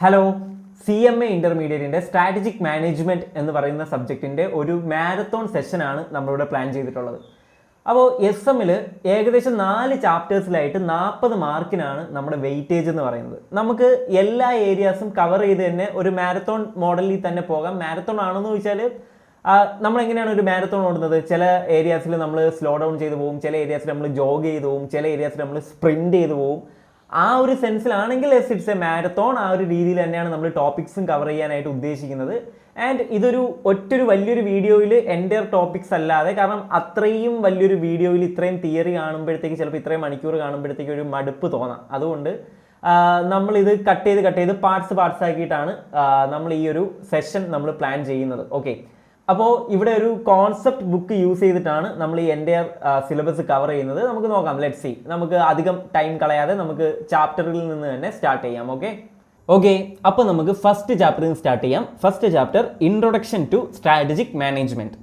Hello, CMA ഇൻ്റർമീഡിയറ്റിൻ്റെ strategic management എന്ന് പറയുന്ന സബ്ജക്റ്റിൻ്റെ ഒരു മാരത്തോൺ സെഷനാണ് നമ്മളിവിടെ പ്ലാൻ ചെയ്തിട്ടുള്ളത്. അപ്പോൾ SM ഏകദേശം 4 ചാപ്റ്റേഴ്സിലായിട്ട് 40 മാർക്കിനാണ് നമ്മുടെ വെയിറ്റേജ് എന്ന് പറയുന്നത്. നമുക്ക് എല്ലാ ഏരിയാസും കവർ ചെയ്ത് തന്നെ ഒരു മാരത്തോൺ മോഡലിൽ തന്നെ പോകാം. മാരത്തോൺ ആണെന്ന് ചോദിച്ചാൽ നമ്മളെങ്ങനെയാണ് ഒരു മാരത്തോൺ ഓടുന്നത്? ചില ഏരിയാസിൽ നമ്മൾ സ്ലോ ഡൗൺ ചെയ്ത് പോകും, ചില ഏരിയാസിൽ നമ്മൾ ജോഗ് ചെയ്ത് പോകും, ചില ഏരിയാസിൽ നമ്മൾ സ്പ്രിൻറ്റ് ചെയ്ത് പോകും. ആ ഒരു സെൻസിലാണെങ്കിൽ ഇറ്റ്സ് എ മാരത്തോൺ. ആ ഒരു രീതിയിൽ തന്നെയാണ് നമ്മൾ ടോപ്പിക്സും കവർ ചെയ്യാനായിട്ട് ഉദ്ദേശിക്കുന്നത്. ആൻഡ് ഇതൊരു വലിയൊരു വീഡിയോയിൽ എൻ്റെ ടോപ്പിക്സ് അല്ലാതെ, കാരണം അത്രയും വലിയൊരു വീഡിയോയിൽ ഇത്രയും തിയറി കാണുമ്പോഴത്തേക്ക് ചിലപ്പോൾ ഇത്രയും മണിക്കൂർ കാണുമ്പോഴത്തേക്ക് ഒരു മടുപ്പ് തോന്നാം. അതുകൊണ്ട് നമ്മളിത് കട്ട് ചെയ്ത് പാർട്സ് ആക്കിയിട്ടാണ് നമ്മൾ ഈ ഒരു സെഷൻ നമ്മൾ പ്ലാൻ ചെയ്യുന്നത്. ഓക്കെ, അപ്പോൾ ഇവിടെ ഒരു കോൺസെപ്റ്റ് ബുക്ക് യൂസ് ചെയ്തിട്ടാണ് നമ്മൾ ഈ എൻ്റെ സിലബസ് കവർ ചെയ്യുന്നത്. നമുക്ക് നോക്കാം, ലെറ്റ് സി. നമുക്ക് അധികം ടൈം കളയാതെ നമുക്ക് ചാപ്റ്ററിൽ നിന്ന് തന്നെ സ്റ്റാർട്ട് ചെയ്യാം. ഓക്കെ, അപ്പോൾ നമുക്ക് ഫസ്റ്റ് ചാപ്റ്ററിൽ നിന്ന് സ്റ്റാർട്ട് ചെയ്യാം. First chapter introduction to strategic management.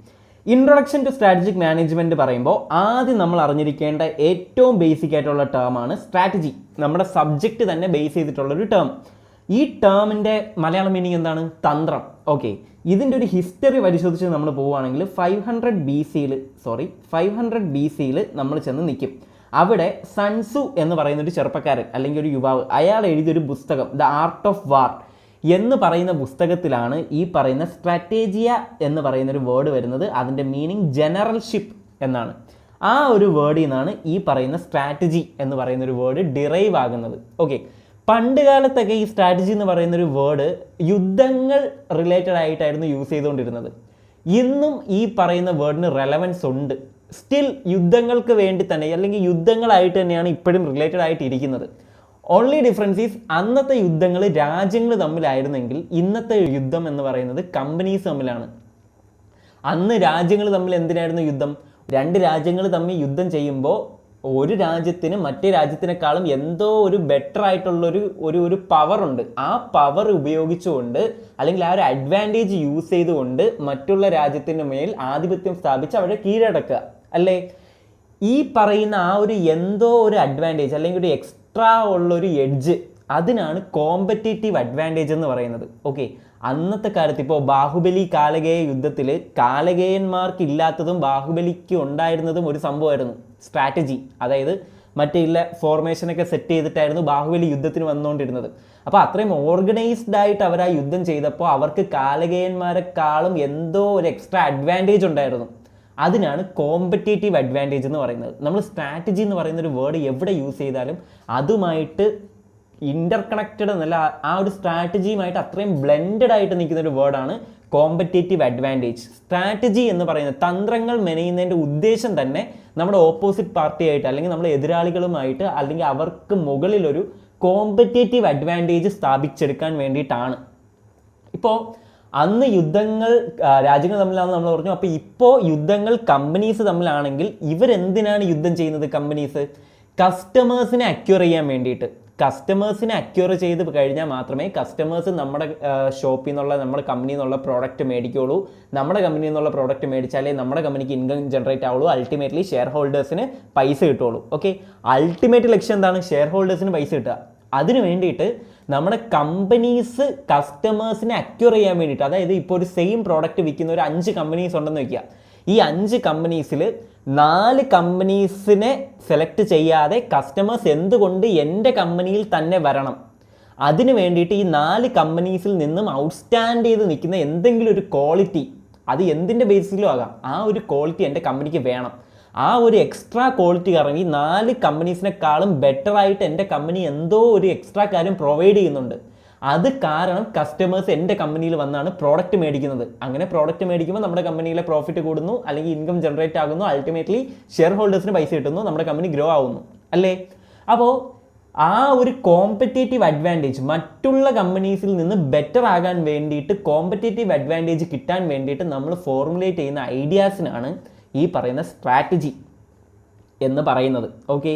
Introduction to strategic management പറയുമ്പോൾ ആദ്യം നമ്മൾ അറിഞ്ഞിരിക്കേണ്ട ഏറ്റവും ബേസിക് ആയിട്ടുള്ള ടേമാണ് സ്ട്രാറ്റജി. നമ്മുടെ സബ്ജക്റ്റ് തന്നെ ബേസ് ചെയ്തിട്ടുള്ളൊരു ടേം. ഈ ടേമിൻ്റെ മലയാളം മീനിങ് എന്താണ്? തന്ത്രം. ഓക്കെ, ഇതിൻ്റെ ഒരു ഹിസ്റ്ററി പരിശോധിച്ച് നമ്മൾ പോവുകയാണെങ്കിൽ 500 BC നമ്മൾ ചെന്ന് നിൽക്കും. അവിടെ സൺസു എന്ന് പറയുന്ന ഒരു ചെറുപ്പക്കാരൻ അല്ലെങ്കിൽ ഒരു യുവാവ്, അയാൾ എഴുതിയൊരു പുസ്തകം ദ ആർട്ട് ഓഫ് വാർ എന്ന് പറയുന്ന പുസ്തകത്തിലാണ് ഈ പറയുന്ന സ്ട്രാറ്റേജിയ എന്ന് പറയുന്നൊരു വേർഡ് വരുന്നത്. അതിൻ്റെ മീനിങ് ജനറൽഷിപ്പ് എന്നാണ്. ആ ഒരു വേർഡിൽ നിന്നാണ് ഈ പറയുന്ന സ്ട്രാറ്റജി എന്ന് പറയുന്നൊരു വേർഡ് ഡിറൈവ് ആകുന്നത്. ഓക്കെ, പണ്ട് കാലത്തൊക്കെ ഈ സ്ട്രാറ്റജി എന്ന് പറയുന്നൊരു വേർഡ് യുദ്ധങ്ങൾ റിലേറ്റഡ് ആയിട്ടായിരുന്നു യൂസ് ചെയ്തുകൊണ്ടിരുന്നത്. ഇന്നും ഈ പറയുന്ന വേർഡിന് റെലവൻസ് ഉണ്ട്. സ്റ്റിൽ യുദ്ധങ്ങൾക്ക് വേണ്ടി തന്നെ അല്ലെങ്കിൽ യുദ്ധങ്ങളായിട്ട് തന്നെയാണ് ഇപ്പോഴും റിലേറ്റഡ് ആയിട്ട് ഇരിക്കുന്നത്. ഓൺലി ഡിഫറൻസ് ഈസ് അന്നത്തെ യുദ്ധങ്ങൾ രാജ്യങ്ങൾ തമ്മിലായിരുന്നെങ്കിൽ ഇന്നത്തെ യുദ്ധം എന്ന് പറയുന്നത് കമ്പനീസ് തമ്മിലാണ്. അന്ന് രാജ്യങ്ങൾ തമ്മിൽ എന്തിനായിരുന്നു യുദ്ധം? 2 രാജ്യങ്ങൾ തമ്മിൽ യുദ്ധം ചെയ്യുമ്പോൾ ഒരു രാജ്യത്തിന് മറ്റേ രാജ്യത്തിനേക്കാളും എന്തോ ഒരു ബെറ്റർ ആയിട്ടുള്ളൊരു ഒരു പവറുണ്ട്. ആ പവർ ഉപയോഗിച്ചുകൊണ്ട് അല്ലെങ്കിൽ ആ ഒരു അഡ്വാൻറ്റേജ് യൂസ് ചെയ്തുകൊണ്ട് മറ്റുള്ള രാജ്യത്തിൻ്റെ മേൽ ആധിപത്യം സ്ഥാപിച്ച് അവരെ കീഴടക്കുക അല്ലേ? ഈ പറയുന്ന ആ ഒരു എന്തോ ഒരു അഡ്വാൻറ്റേജ് അല്ലെങ്കിൽ ഒരു എക്സ്ട്രാ ഉള്ളൊരു എഡ്ജ്, അതിനാണ് കോമ്പറ്റേറ്റീവ് അഡ്വാൻറ്റേജ് എന്ന് പറയുന്നത്. ഓക്കെ, അന്നത്തെ കാലത്ത് ഇപ്പോൾ ബാഹുബലി കാലകേയ യുദ്ധത്തിൽ കാലകേയന്മാർക്ക് ഇല്ലാത്തതും ബാഹുബലിക്ക് ഉണ്ടായിരുന്നതും ഒരു സംഭവമായിരുന്നു സ്ട്രാറ്റജി. അതായത് മറ്റേ ഫോർമേഷനൊക്കെ സെറ്റ് ചെയ്തിട്ടായിരുന്നു ബാഹുബലി യുദ്ധത്തിന് വന്നുകൊണ്ടിരുന്നത്. അപ്പോൾ അത്രയും ഓർഗനൈസ്ഡ് ആയിട്ട് അവർ ആ യുദ്ധം ചെയ്തപ്പോൾ അവർക്ക് കാലകേയന്മാരെക്കാളും എന്തോ ഒരു എക്സ്ട്രാ അഡ്വാൻറ്റേജ് ഉണ്ടായിരുന്നു. അതിനാണ് കോമ്പറ്റേറ്റീവ് അഡ്വാൻറ്റേജ് എന്ന് പറയുന്നത്. നമ്മൾ സ്ട്രാറ്റജി എന്ന് പറയുന്നൊരു വേർഡ് എവിടെ യൂസ് ചെയ്താലും അതുമായിട്ട് ഇൻ്റർകണക്റ്റഡ് എന്നല്ല, ആ ഒരു സ്ട്രാറ്റജിയുമായിട്ട് അത്രയും ബ്ലെൻഡഡ് ആയിട്ട് നിൽക്കുന്ന ഒരു വേർഡാണ് കോമ്പറ്റേറ്റീവ് അഡ്വാൻറ്റേജ്. സ്ട്രാറ്റജി എന്ന് പറയുന്നത് തന്ത്രങ്ങൾ മെനയുന്നതിൻ്റെ ഉദ്ദേശം തന്നെ നമ്മുടെ ഓപ്പോസിറ്റ് പാർട്ടിയായിട്ട് അല്ലെങ്കിൽ നമ്മുടെ എതിരാളികളുമായിട്ട് അല്ലെങ്കിൽ അവർക്ക് മുകളിലൊരു കോമ്പറ്റേറ്റീവ് അഡ്വാൻറ്റേജ് സ്ഥാപിച്ചെടുക്കാൻ വേണ്ടിയിട്ടാണ്. ഇപ്പോൾ അന്ന് യുദ്ധങ്ങൾ രാജ്യങ്ങൾ തമ്മിലാണെന്ന് നമ്മൾ പറഞ്ഞു. അപ്പോൾ ഇപ്പോൾ യുദ്ധങ്ങൾ കമ്പനീസ് തമ്മിലാണെങ്കിൽ ഇവരെന്തിനാണ് യുദ്ധം ചെയ്യുന്നത്? കമ്പനീസ് കസ്റ്റമേഴ്സിനെ അക്വയർ ചെയ്യാൻ വേണ്ടിയിട്ട്. കസ്റ്റമേഴ്സിനെ അക്വയർ ചെയ്ത് കഴിഞ്ഞാൽ മാത്രമേ കസ്റ്റമേഴ്സ് നമ്മുടെ ഷോപ്പിൽ നിന്നുള്ള നമ്മുടെ കമ്പനിയിൽ നിന്നുള്ള പ്രോഡക്റ്റ് മേടിക്കുകയുള്ളൂ. നമ്മുടെ കമ്പനിയിൽ നിന്നുള്ള പ്രോഡക്റ്റ് മേടിച്ചാലേ നമ്മുടെ കമ്പനിക്ക് ഇൻകം ജനറേറ്റ് ആവുള്ളൂ. അൾട്ടിമേറ്റ്ലി ഷെയർ ഹോൾഡേഴ്സിന് പൈസ കിട്ടുള്ളൂ. ഓക്കെ, അൾട്ടിമേറ്റ് ലക്ഷ്യം എന്താണ്? ഷെയർ ഹോൾഡേഴ്സിന് പൈസ കിട്ടുക. അതിന് വേണ്ടിയിട്ട് നമ്മുടെ കമ്പനീസ് കസ്റ്റമേഴ്സിനെ അക്വയർ ചെയ്യാൻ വേണ്ടിയിട്ട്, അതായത് ഇപ്പോൾ ഒരു സെയിം പ്രോഡക്റ്റ് വിൽക്കുന്ന ഒരു 5 കമ്പനീസ് ഉണ്ടെന്ന് വയ്ക്കുക. ഈ 5 കമ്പനീസിൽ 4 കമ്പനീസിനെ സെലക്ട് ചെയ്യാതെ കസ്റ്റമേഴ്സ് എന്തുകൊണ്ട് എൻ്റെ കമ്പനിയിൽ തന്നെ വരണം? അതിന് വേണ്ടിയിട്ട് ഈ 4 കമ്പനീസിൽ നിന്നും ഔട്ട്സ്റ്റാൻഡ് ചെയ്ത് നിൽക്കുന്ന എന്തെങ്കിലും ഒരു ക്വാളിറ്റി, അത് എന്തിൻ്റെ ബേസിസിലും ആകാം, ആ ഒരു ക്വാളിറ്റി എൻ്റെ കമ്പനിക്ക് വേണം. ആ ഒരു എക്സ്ട്രാ ക്വാളിറ്റി കാരണം ഈ 4 കമ്പനീസിനെക്കാളും ബെറ്റർ ആയിട്ട് എൻ്റെ കമ്പനി എന്തോ ഒരു എക്സ്ട്രാ കാര്യം പ്രൊവൈഡ് ചെയ്യുന്നുണ്ട്. അത് കാരണം കസ്റ്റമേഴ്സ് എൻ്റെ കമ്പനിയിൽ വന്നാണ് പ്രോഡക്റ്റ് മേടിക്കുന്നത്. അങ്ങനെ പ്രോഡക്റ്റ് മേടിക്കുമ്പോൾ നമ്മുടെ കമ്പനിയിലെ പ്രോഫിറ്റ് കൂടുന്നു അല്ലെങ്കിൽ ഇൻകം ജനറേറ്റ് ആകുന്നു. അൾട്ടിമേറ്റ്ലി ഷെയർ ഹോൾഡേഴ്സിന് പൈസ കിട്ടുന്നു, നമ്മുടെ കമ്പനി ഗ്രോ ആവുന്നു അല്ലേ? അപ്പോൾ ആ ഒരു കോമ്പറ്റേറ്റീവ് അഡ്വാൻറ്റേജ്, മറ്റുള്ള കമ്പനീസിൽ നിന്ന് ബെറ്റർ ആകാൻ വേണ്ടിയിട്ട് കോമ്പറ്റേറ്റീവ് അഡ്വാൻറ്റേജ് കിട്ടാൻ വേണ്ടിയിട്ട് നമ്മൾ ഫോർമുലേറ്റ് ചെയ്യുന്ന ഐഡിയാസിനാണ് ഈ പറയുന്ന സ്ട്രാറ്റജി എന്ന് പറയുന്നത്. Okay,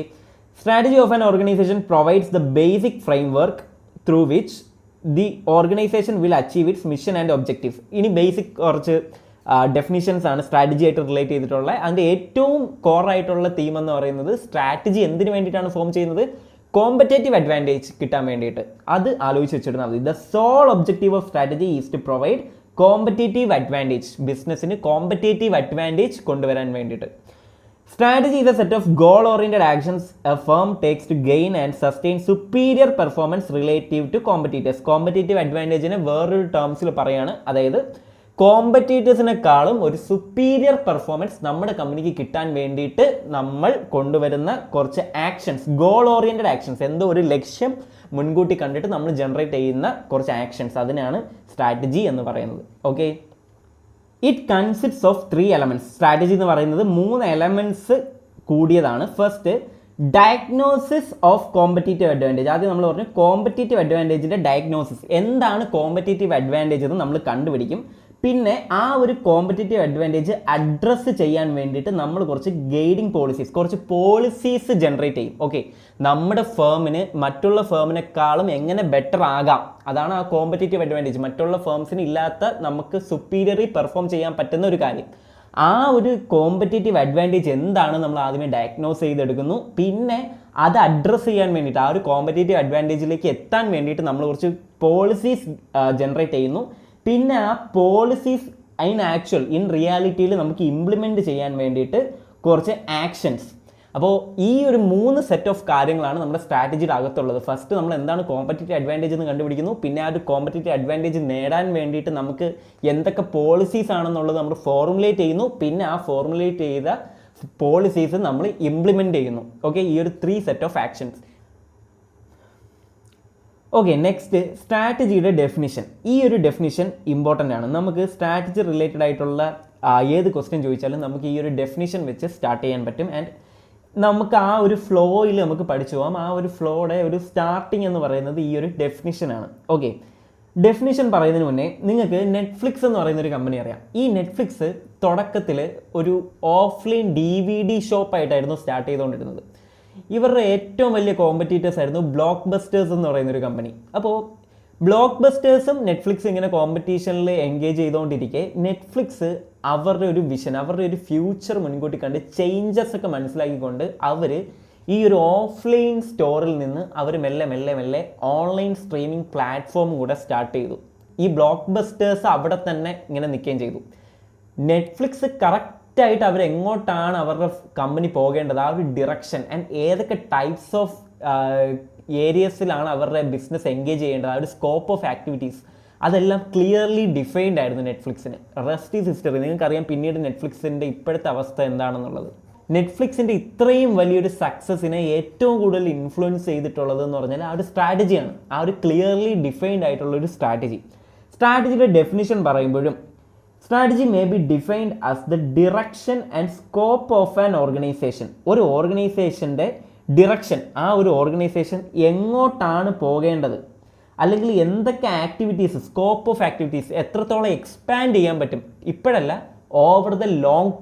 strategy of an organisation provides the basic framework through which the organisation will achieve it's mission and objective. ഇനി ബേസിക് കുറച്ച് ഡെഫിനിഷൻസ് ആണ് സ്ട്രാറ്റജി ആയിട്ട് റിലേറ്റ് ചെയ്തിട്ടുള്ളത്. അതിൻ്റെ ഏറ്റവും കോറായിട്ടുള്ള തീം എന്ന് പറയുന്നത് സ്ട്രാറ്റജി എന്തിനു വേണ്ടിയിട്ടാണ് ഫോം ചെയ്യുന്നത്? കോമ്പറ്റേറ്റീവ് അഡ്വാൻറ്റേജ് കിട്ടാൻ വേണ്ടിയിട്ട്. അത് ആലോചിച്ച് വെച്ചിരുന്നാൽ മതി. The sole objective of strategy is to provide competitive advantage, ബിസിനസ്സിന് കോമ്പറ്റേറ്റീവ് അഡ്വാൻറ്റേജ് കൊണ്ടുവരാൻ വേണ്ടിയിട്ട്. Strategy is a set of goal-oriented actions a firm takes to gain and sustain superior performance relative to competitors. Competitive advantageനെ വേറൊരു ടേംസിൽ പറയാണ്, അതായത് കോമ്പറ്റീറ്റേഴ്സിനെക്കാളും ഒരു superior performance നമ്മുടെ കമ്പനിക്ക് കിട്ടാൻ വേണ്ടിയിട്ട് നമ്മൾ കൊണ്ടുവരുന്ന കുറച്ച് ആക്ഷൻസ്, ഗോൾ ഓറിയൻറ്റഡ് ആക്ഷൻസ്, എന്തോ ഒരു ലക്ഷ്യം മുൻകൂട്ടി കണ്ടിട്ട് നമ്മൾ ജനറേറ്റ് ചെയ്യുന്ന കുറച്ച് ആക്ഷൻസ്, അതിനാണ് സ്ട്രാറ്റജി എന്ന് പറയുന്നത്. Okay, it consists of 3 elements. Strategy എന്ന് പറയുന്നത് 3 എലമെൻറ്റ്സ് കൂടിയതാണ്. First, diagnosis of competitive advantage. ആദ്യം നമ്മൾ പറഞ്ഞു കോമ്പറ്റീറ്റീവ് അഡ്വാൻറ്റേജിൻ്റെ ഡയഗ്നോസിസ്, എന്താണ് കോമ്പറ്റീറ്റീവ് അഡ്വാൻറ്റേജ് എന്ന് നമ്മൾ കണ്ടുപിടിക്കും. പിന്നെ ആ ഒരു കോമ്പറ്റീറ്റീവ് അഡ്വാൻറ്റേജ് അഡ്രസ്സ് ചെയ്യാൻ വേണ്ടിയിട്ട് നമ്മൾ കുറച്ച് ഗൈഡിങ് പോളിസീസ്, കുറച്ച് പോളിസീസ് ജനറേറ്റ് ചെയ്യും. ഓക്കെ, നമ്മുടെ ഫേമിന് മറ്റുള്ള ഫേമിനേക്കാളും എങ്ങനെ ബെറ്റർ ആകാം, അതാണ് ആ കോമ്പറ്റീറ്റീവ് അഡ്വാൻറ്റേജ്. മറ്റുള്ള ഫേംസിന് ഇല്ലാത്ത നമുക്ക് സുപ്പീരിയറി പെർഫോം ചെയ്യാൻ പറ്റുന്ന ഒരു കാര്യം. ആ ഒരു കോമ്പറ്റീറ്റീവ് അഡ്വാൻറ്റേജ് എന്താണ് നമ്മൾ ആദ്യമേ ഡയഗ്നോസ് ചെയ്തെടുക്കുന്നു. പിന്നെ അത് അഡ്രസ്സ് ചെയ്യാൻ വേണ്ടിയിട്ട്, ആ ഒരു കോമ്പറ്റീറ്റീവ് അഡ്വാൻറ്റേജിലേക്ക് എത്താൻ വേണ്ടിയിട്ട് നമ്മൾ കുറച്ച് പോളിസീസ് ജനറേറ്റ് ചെയ്യുന്നു. പിന്നെ ആ പോളിസീസ് ഇൻ റിയാലിറ്റിയിൽ നമുക്ക് ഇംപ്ലിമെൻറ്റ് ചെയ്യാൻ വേണ്ടിയിട്ട് കുറച്ച് ആക്ഷൻസ്. അപ്പോൾ ഈ ഒരു 3 സെറ്റ് ഓഫ് കാര്യങ്ങളാണ് നമ്മുടെ സ്ട്രാറ്റജിയുടെ അകത്തുള്ളത്. ഫസ്റ്റ് നമ്മൾ എന്താണ് കോമ്പറ്റീറ്റീവ് അഡ്വാൻറ്റേജ് എന്ന് കണ്ടുപിടിക്കുന്നു. പിന്നെ ആ ഒരു കോമ്പറ്റീറ്റീവ് അഡ്വാൻറ്റേജ് നേടാൻ വേണ്ടിയിട്ട് നമുക്ക് എന്തൊക്കെ പോളിസീസ് ആണെന്നുള്ളത് നമ്മൾ ഫോർമുലേറ്റ് ചെയ്യുന്നു. പിന്നെ ആ ഫോർമുലേറ്റ് ചെയ്ത പോളിസീസ് നമ്മൾ ഇംപ്ലിമെൻറ്റ് ചെയ്യുന്നു. ഓക്കെ, ഈ ഒരു 3 set of actions. Okay, next സ്ട്രാറ്റജിയുടെ ഡെഫിനിഷൻ. ഈ ഒരു ഡെഫിനിഷൻ ഇമ്പോർട്ടൻ്റ് ആണ്. നമുക്ക് സ്ട്രാറ്റജി റിലേറ്റഡ് ആയിട്ടുള്ള ഏത് ക്വസ്റ്റ്യൻ ചോദിച്ചാലും നമുക്ക് ഈ ഒരു ഡെഫിനിഷൻ വെച്ച് സ്റ്റാർട്ട് ചെയ്യാൻ പറ്റും. ആൻഡ് നമുക്ക് ആ ഒരു ഫ്ലോയിൽ നമുക്ക് പഠിച്ചു പോകാം. ആ ഒരു ഫ്ലോയുടെ ഒരു സ്റ്റാർട്ടിങ് എന്ന് പറയുന്നത് ഈ ഒരു ഡെഫിനിഷനാണ്. ഓക്കെ, ഡെഫിനിഷൻ പറയുന്നതിന് മുന്നേ നിങ്ങൾക്ക് നെറ്റ്ഫ്ലിക്സ് എന്ന് പറയുന്നൊരു കമ്പനി അറിയാം. ഈ നെറ്റ്ഫ്ലിക്സ് തുടക്കത്തിൽ ഒരു ഓഫ്ലൈൻ DVD ഷോപ്പായിട്ടായിരുന്നു സ്റ്റാർട്ട് ചെയ്തുകൊണ്ടിരുന്നത്. ഇവരുടെ ഏറ്റവും വലിയ കോമ്പറ്റീറ്റേഴ്സ് ആയിരുന്നു ബ്ലോക്ക് ബസ്റ്റേഴ്സ് എന്ന് പറയുന്നൊരു കമ്പനി. അപ്പോൾ ബ്ലോക്ക് ബസ്റ്റേഴ്സും നെറ്റ്ഫ്ലിക്സ് ഇങ്ങനെ കോമ്പറ്റീഷനിൽ എൻഗേജ് ചെയ്തുകൊണ്ടിരിക്കെ നെറ്റ്ഫ്ലിക്സ് അവരുടെ ഒരു വിഷൻ, അവരുടെ ഒരു ഫ്യൂച്ചർ മുൻകൂട്ടി കണ്ട് ചേഞ്ചസ് ഒക്കെ മനസ്സിലാക്കിക്കൊണ്ട് അവർ ഈ ഒരു ഓഫ്ലൈൻ സ്റ്റോറിൽ നിന്ന് അവർ മെല്ലെ മെല്ലെ മെല്ലെ ഓൺലൈൻ സ്ട്രീമിംഗ് പ്ലാറ്റ്ഫോം കൂടെ സ്റ്റാർട്ട് ചെയ്തു. ഈ ബ്ലോക്ക് ബസ്റ്റേഴ്സ് അവിടെ തന്നെ ഇങ്ങനെ നിൽക്കുകയും ചെയ്തു. നെറ്റ്ഫ്ലിക്സ് കറക്റ്റായിട്ട് അവരെങ്ങോട്ടാണ് അവരുടെ കമ്പനി പോകേണ്ടത്, ആ ഒരു ഡിറക്ഷൻ ആൻഡ് ഏതൊക്കെ ടൈപ്സ് ഓഫ് ഏരിയസിലാണ് അവരുടെ ബിസിനസ് എൻഗേജ് ചെയ്യേണ്ടത്, ആ ഒരു സ്കോപ്പ് ഓഫ് ആക്ടിവിറ്റീസ്, അതെല്ലാം ക്ലിയർലി ഡിഫൈൻഡ് ആയിരുന്നു നെറ്റ്ഫ്ലിക്സിന്. Rest is history. നിങ്ങൾക്കറിയാം പിന്നീട് നെറ്റ്ഫ്ലിക്സിൻ്റെ ഇപ്പോഴത്തെ അവസ്ഥ എന്താണെന്നുള്ളത്. നെറ്റ്ഫ്ലിക്സിൻ്റെ ഇത്രയും വലിയൊരു സക്സസിനെ ഏറ്റവും കൂടുതൽ ഇൻഫ്ലുവൻസ് ചെയ്തിട്ടുള്ളത് എന്ന് പറഞ്ഞാൽ ആ ഒരു സ്ട്രാറ്റജിയാണ്, ആ ഒരു ക്ലിയർലി ഡിഫൈൻഡ് ആയിട്ടുള്ള ഒരു സ്ട്രാറ്റജി. സ്ട്രാറ്റജിയുടെ ഡെഫിനിഷൻ പറയുമ്പോഴും strategy may be defined as the direction and scope of an organisation. ഒരു ഓർഗനൈസേഷൻ്റെ ഡിറക്ഷൻ, ആ ഒരു ഓർഗനൈസേഷൻ എങ്ങോട്ടാണ് പോകേണ്ടത്, അല്ലെങ്കിൽ എന്തൊക്കെ ആക്ടിവിറ്റീസ്, സ്കോപ്പ് ഓഫ് ആക്ടിവിറ്റീസ് എത്രത്തോളം എക്സ്പാൻഡ് ചെയ്യാൻ പറ്റും, ഇപ്പോഴല്ല ഓവർ ദ ലോങ്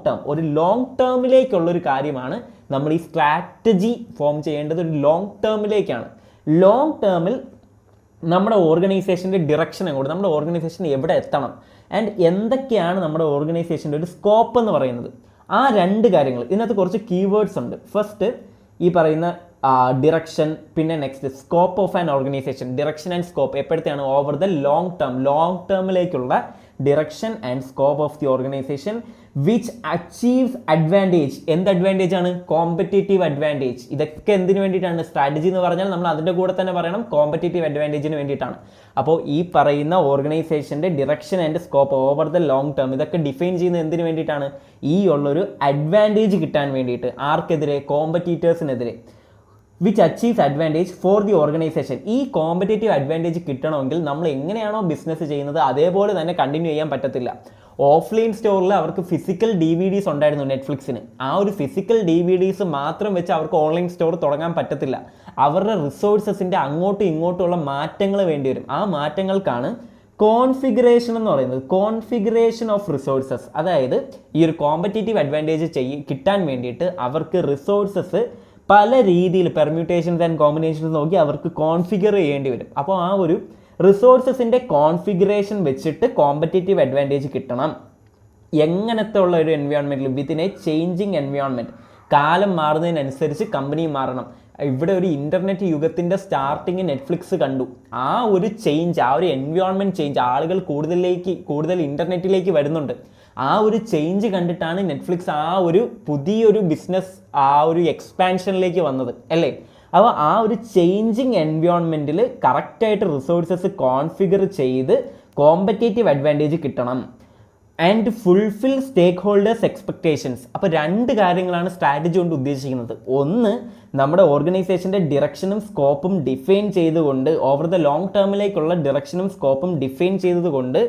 ടേം, ഒരു ലോങ് ടേമിലേക്കുള്ളൊരു കാര്യമാണ് നമ്മൾ ഈ സ്ട്രാറ്റജി ഫോം ചെയ്യേണ്ടത്. ഒരു ലോങ് ടേമിലേക്കാണ്. ലോങ് ടേമിൽ നമ്മുടെ ഓർഗനൈസേഷൻ്റെ ഡിറക്ഷൻ എങ്ങോട്ട്, നമ്മുടെ ഓർഗനൈസേഷൻ എവിടെ എത്തണം, ആൻഡ് എന്തൊക്കെയാണ് നമ്മുടെ ഓർഗനൈസേഷൻ്റെ ഒരു സ്കോപ്പ് എന്ന് പറയുന്നത്. ആ 2 കാര്യങ്ങൾ ഇതിനകത്ത് കുറച്ച് കീവേഡ്സ് ഉണ്ട്. ഫസ്റ്റ് ഈ പറയുന്ന ഡിറക്ഷൻ, പിന്നെ next scope of an organization. Direction and scope എപ്പോഴത്തെയാണ്? ഓവർ ദ ലോങ് ടേമിലേക്കുള്ള direction and scope of the organization which achieves advantage. എന്ത് അഡ്വാൻറ്റേജ് ആണ്? Competitive advantage. ഇതൊക്കെ എന്തിനു വേണ്ടിയിട്ടാണ്? സ്ട്രാറ്റജി എന്ന് പറഞ്ഞാൽ നമ്മൾ അതിൻ്റെ കൂടെ തന്നെ പറയണം കോമ്പറ്റേറ്റീവ് അഡ്വാൻറ്റേജിന് വേണ്ടിയിട്ടാണ്. അപ്പോൾ ഈ പറയുന്ന ഓർഗനൈസേഷൻ്റെ direction and scope over the long term ഇതൊക്കെ ഡിഫൈൻ ചെയ്യുന്നത് എന്തിനു വേണ്ടിയിട്ടാണ്? ഈ ഉള്ളൊരു അഡ്വാൻറ്റേജ് കിട്ടാൻ വേണ്ടിയിട്ട്. ആർക്കെതിരെ? കോമ്പറ്റീറ്റേഴ്സിനെതിരെ. Which achieves advantage for the organization. ഈ കോമ്പറ്റേറ്റീവ് അഡ്വാൻറ്റേജ് കിട്ടണമെങ്കിൽ നമ്മൾ എങ്ങനെയാണോ ബിസിനസ് ചെയ്യുന്നത് അതേപോലെ തന്നെ കണ്ടിന്യൂ ചെയ്യാൻ പറ്റത്തില്ല. ഓഫ്ലൈൻ സ്റ്റോറിൽ അവർക്ക് ഫിസിക്കൽ DVDs ഉണ്ടായിരുന്നു നെറ്റ്ഫ്ലിക്സിന്. ആ ഒരു ഫിസിക്കൽ DVDs മാത്രം വെച്ച് അവർക്ക് ഓൺലൈൻ സ്റ്റോർ തുടങ്ങാൻ പറ്റത്തില്ല. അവരുടെ റിസോഴ്സസിൻ്റെ അങ്ങോട്ടും ഇങ്ങോട്ടുമുള്ള മാറ്റങ്ങൾ വേണ്ടി വരും. ആ മാറ്റങ്ങൾക്കാണ് കോൺഫിഗറേഷൻ എന്ന് പറയുന്നത്. Configuration of resources. അതായത് ഈ ഒരു കോമ്പറ്റേറ്റീവ് അഡ്വാൻറ്റേജ് കിട്ടാൻ വേണ്ടിയിട്ട് അവർക്ക് റിസോഴ്സസ് പല രീതിയിൽ പെർമ്യൂട്ടേഷൻസ് ആൻഡ് കോമ്പിനേഷൻസ് നോക്കി അവർക്ക് കോൺഫിഗർ ചെയ്യേണ്ടി വരും. അപ്പോൾ ആ ഒരു റിസോഴ്സസിൻ്റെ കോൺഫിഗറേഷൻ വെച്ചിട്ട് കോമ്പറ്റേറ്റീവ് അഡ്വാൻറ്റേജ് കിട്ടണം. എങ്ങനത്തെ ഉള്ള ഒരു എൻവയോൺമെൻറ്റിൽ, വിത്തിൻ എ ചേഞ്ചിങ് എൻവയോൺമെൻറ്റ്. കാലം മാറുന്നതിനനുസരിച്ച് കമ്പനി മാറണം. ഇവിടെ ഒരു ഇൻ്റർനെറ്റ് യുഗത്തിൻ്റെ സ്റ്റാർട്ടിങ് നെറ്റ്ഫ്ലിക്സ് കണ്ടു. ആ ഒരു ചേഞ്ച്, ആ ഒരു എൻവയോൺമെൻറ്റ് ചേഞ്ച്, ആളുകൾ കൂടുതൽ ഇൻ്റർനെറ്റിലേക്ക് വരുന്നുണ്ട്. ആ ഒരു ചേഞ്ച് കണ്ടിട്ടാണ് നെറ്റ്ഫ്ലിക്സ് ആ ഒരു പുതിയൊരു ബിസിനസ് ആ ഒരു എക്സ്പാൻഷനിലേക്ക് വന്നത് അല്ലേ. അപ്പോൾ ആ ഒരു ചേഞ്ചിങ് എൻവയോൺമെൻറ്റിൽ കറക്റ്റായിട്ട് റിസോഴ്സസ് കോൺഫിഗർ ചെയ്ത് കോമ്പറ്റേറ്റീവ് അഡ്വാൻറ്റേജ് കിട്ടണം and fulfil stakeholders expectations. അപ്പോൾ രണ്ട് കാര്യങ്ങളാണ് സ്ട്രാറ്റജി കൊണ്ട് ഉദ്ദേശിക്കുന്നത്. ഒന്ന്, നമ്മുടെ ഓർഗനൈസേഷൻ്റെ ഡിറക്ഷനും സ്കോപ്പും ഡിഫൈൻ ചെയ്തുകൊണ്ട്, ഓവർ ദ ലോങ് ടേമിലേക്കുള്ള ഡിറക്ഷനും സ്കോപ്പും ഡിഫൈൻ ചെയ്തതുകൊണ്ട്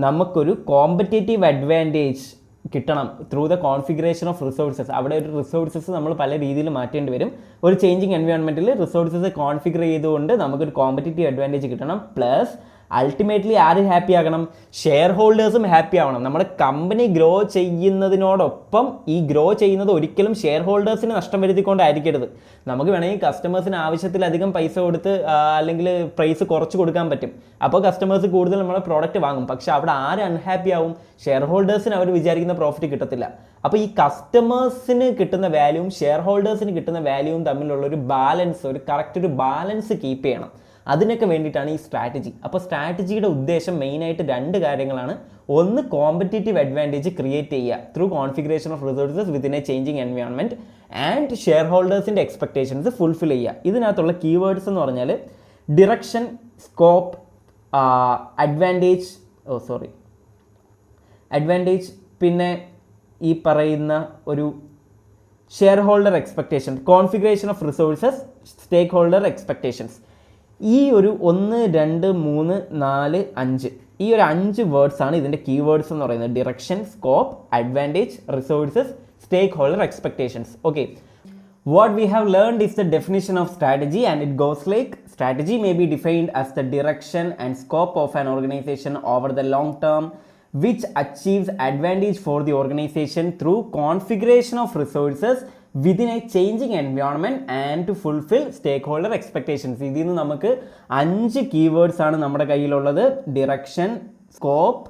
നമുക്കൊരു കോമ്പറ്റേറ്റീവ് അഡ്വാൻറ്റേജ് കിട്ടണം through the configuration of resources. അവിടെ ഒരു റിസോഴ്സസ് നമ്മൾ പല രീതിയിൽ മാറ്റേണ്ടി വരും. ഒരു ചേഞ്ചിങ് എൻവയോൺമെൻറ്റിൽ റിസോഴ്സസ് കോൺഫിഗർ ചെയ്തുകൊണ്ട് നമുക്കൊരു കോമ്പറ്റേറ്റീവ് അഡ്വാൻറ്റേജ് കിട്ടണം. പ്ലസ് അൾട്ടിമേറ്റ്ലി ആര് ഹാപ്പി ആകണം? ഷെയർ ഹോൾഡേഴ്സും ഹാപ്പി ആവണം. നമ്മുടെ കമ്പനി ഗ്രോ ചെയ്യുന്നതിനോടൊപ്പം ഈ ഗ്രോ ചെയ്യുന്നത് ഒരിക്കലും ഷെയർ ഹോൾഡേഴ്സിന് നഷ്ടം വരുത്തിക്കൊണ്ടായിരിക്കരുത്. നമുക്ക് വേണമെങ്കിൽ കസ്റ്റമേഴ്സിന് ആവശ്യത്തിലധികം പൈസ കൊടുത്ത് അല്ലെങ്കിൽ പ്രൈസ് കുറച്ച് കൊടുക്കാൻ പറ്റും. അപ്പോൾ കസ്റ്റമേഴ്സ് കൂടുതൽ നമ്മുടെ പ്രോഡക്റ്റ് വാങ്ങും. പക്ഷേ അവിടെ ആര് അൺഹാപ്പി ആവും? ഷെയർ ഹോൾഡേഴ്സിന് അവർ വിചാരിക്കുന്ന പ്രോഫിറ്റ് കിട്ടത്തില്ല. അപ്പോൾ ഈ കസ്റ്റമേഴ്സിന് കിട്ടുന്ന വാല്യൂവും ഷെയർ ഹോൾഡേഴ്സിന് കിട്ടുന്ന വാല്യൂവും തമ്മിലുള്ള ഒരു ബാലൻസ്, ഒരു കറക്റ്റ് ഒരു ബാലൻസ് കീപ്പ് ചെയ്യണം. അതിനൊക്കെ വേണ്ടിയിട്ടാണ് ഈ സ്ട്രാറ്റജി. അപ്പോൾ സ്ട്രാറ്റജിയുടെ ഉദ്ദേശം മെയിനായിട്ട് രണ്ട് കാര്യങ്ങളാണ്. ഒന്ന്, കോമ്പറ്റേറ്റീവ് അഡ്വാൻറ്റേജ് ക്രിയേറ്റ് ചെയ്യുക through configuration of resources within a changing environment and share ഹോൾഡേഴ്സിൻ്റെ എക്സ്പെക്ടേഷൻസ് ഫുൾഫിൽ ചെയ്യുക. ഇതിനകത്തുള്ള കീവേഡ്സ് എന്ന് പറഞ്ഞാൽ ഡിറക്ഷൻ, സ്കോപ്പ്, അഡ്വാൻറ്റേജ്, പിന്നെ ഈ പറയുന്ന ഒരു shareholder expectation, configuration of resources, stakeholder expectations. ഈ ഒരു 1, 2, 3, 4, 5 ഈ ഒരു 5 വേർഡ്സാണ് ഇതിൻ്റെ കീവേഡ്സ് എന്ന് പറയുന്നത്. Direction, scope, advantage, resources, stakeholder expectations. Okay, what we have learned is the definition of strategy, and it goes like: strategy may be defined as the direction and scope of an organization over the long term, which achieves advantage for the organization through configuration of resources within a changing environment and to fulfill stakeholder expectations. ഇതിൽ നിന്ന് നമുക്ക് 5 keywords ആണ് നമ്മുടെ കയ്യിലുള്ളത്. Direction, scope,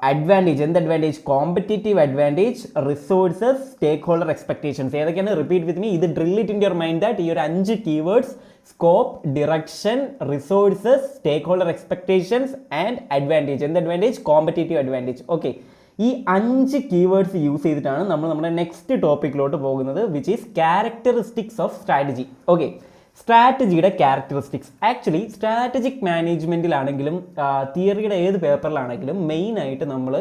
advantage, എന്ത് advantage? Competitive advantage, resources, stakeholder expectations. ഏതൊക്കെയാണ്? Repeat with me. ഇത് drill it in your mind that ഈ ഒരു 5 keywords, scope, direction, resources, stakeholder expectations and advantage. എന്ത് അഡ്വാൻറ്റേജ്? Competitive advantage. ഓക്കെ, ഈ 5 keywords use ചെയ്തിട്ടാണ് നമ്മൾ നമ്മുടെ next ടോപ്പിക്കിലോട്ട് പോകുന്നത്, which is characteristics of strategy. Okay, സ്ട്രാറ്റജിയുടെ ക്യാരക്ടറിസ്റ്റിക്സ്. ആക്ച്വലി സ്ട്രാറ്റജിക് മാനേജ്മെൻറ്റിലാണെങ്കിലും തിയറിയുടെ ഏത് പേപ്പറിലാണെങ്കിലും മെയിനായിട്ട് നമ്മൾ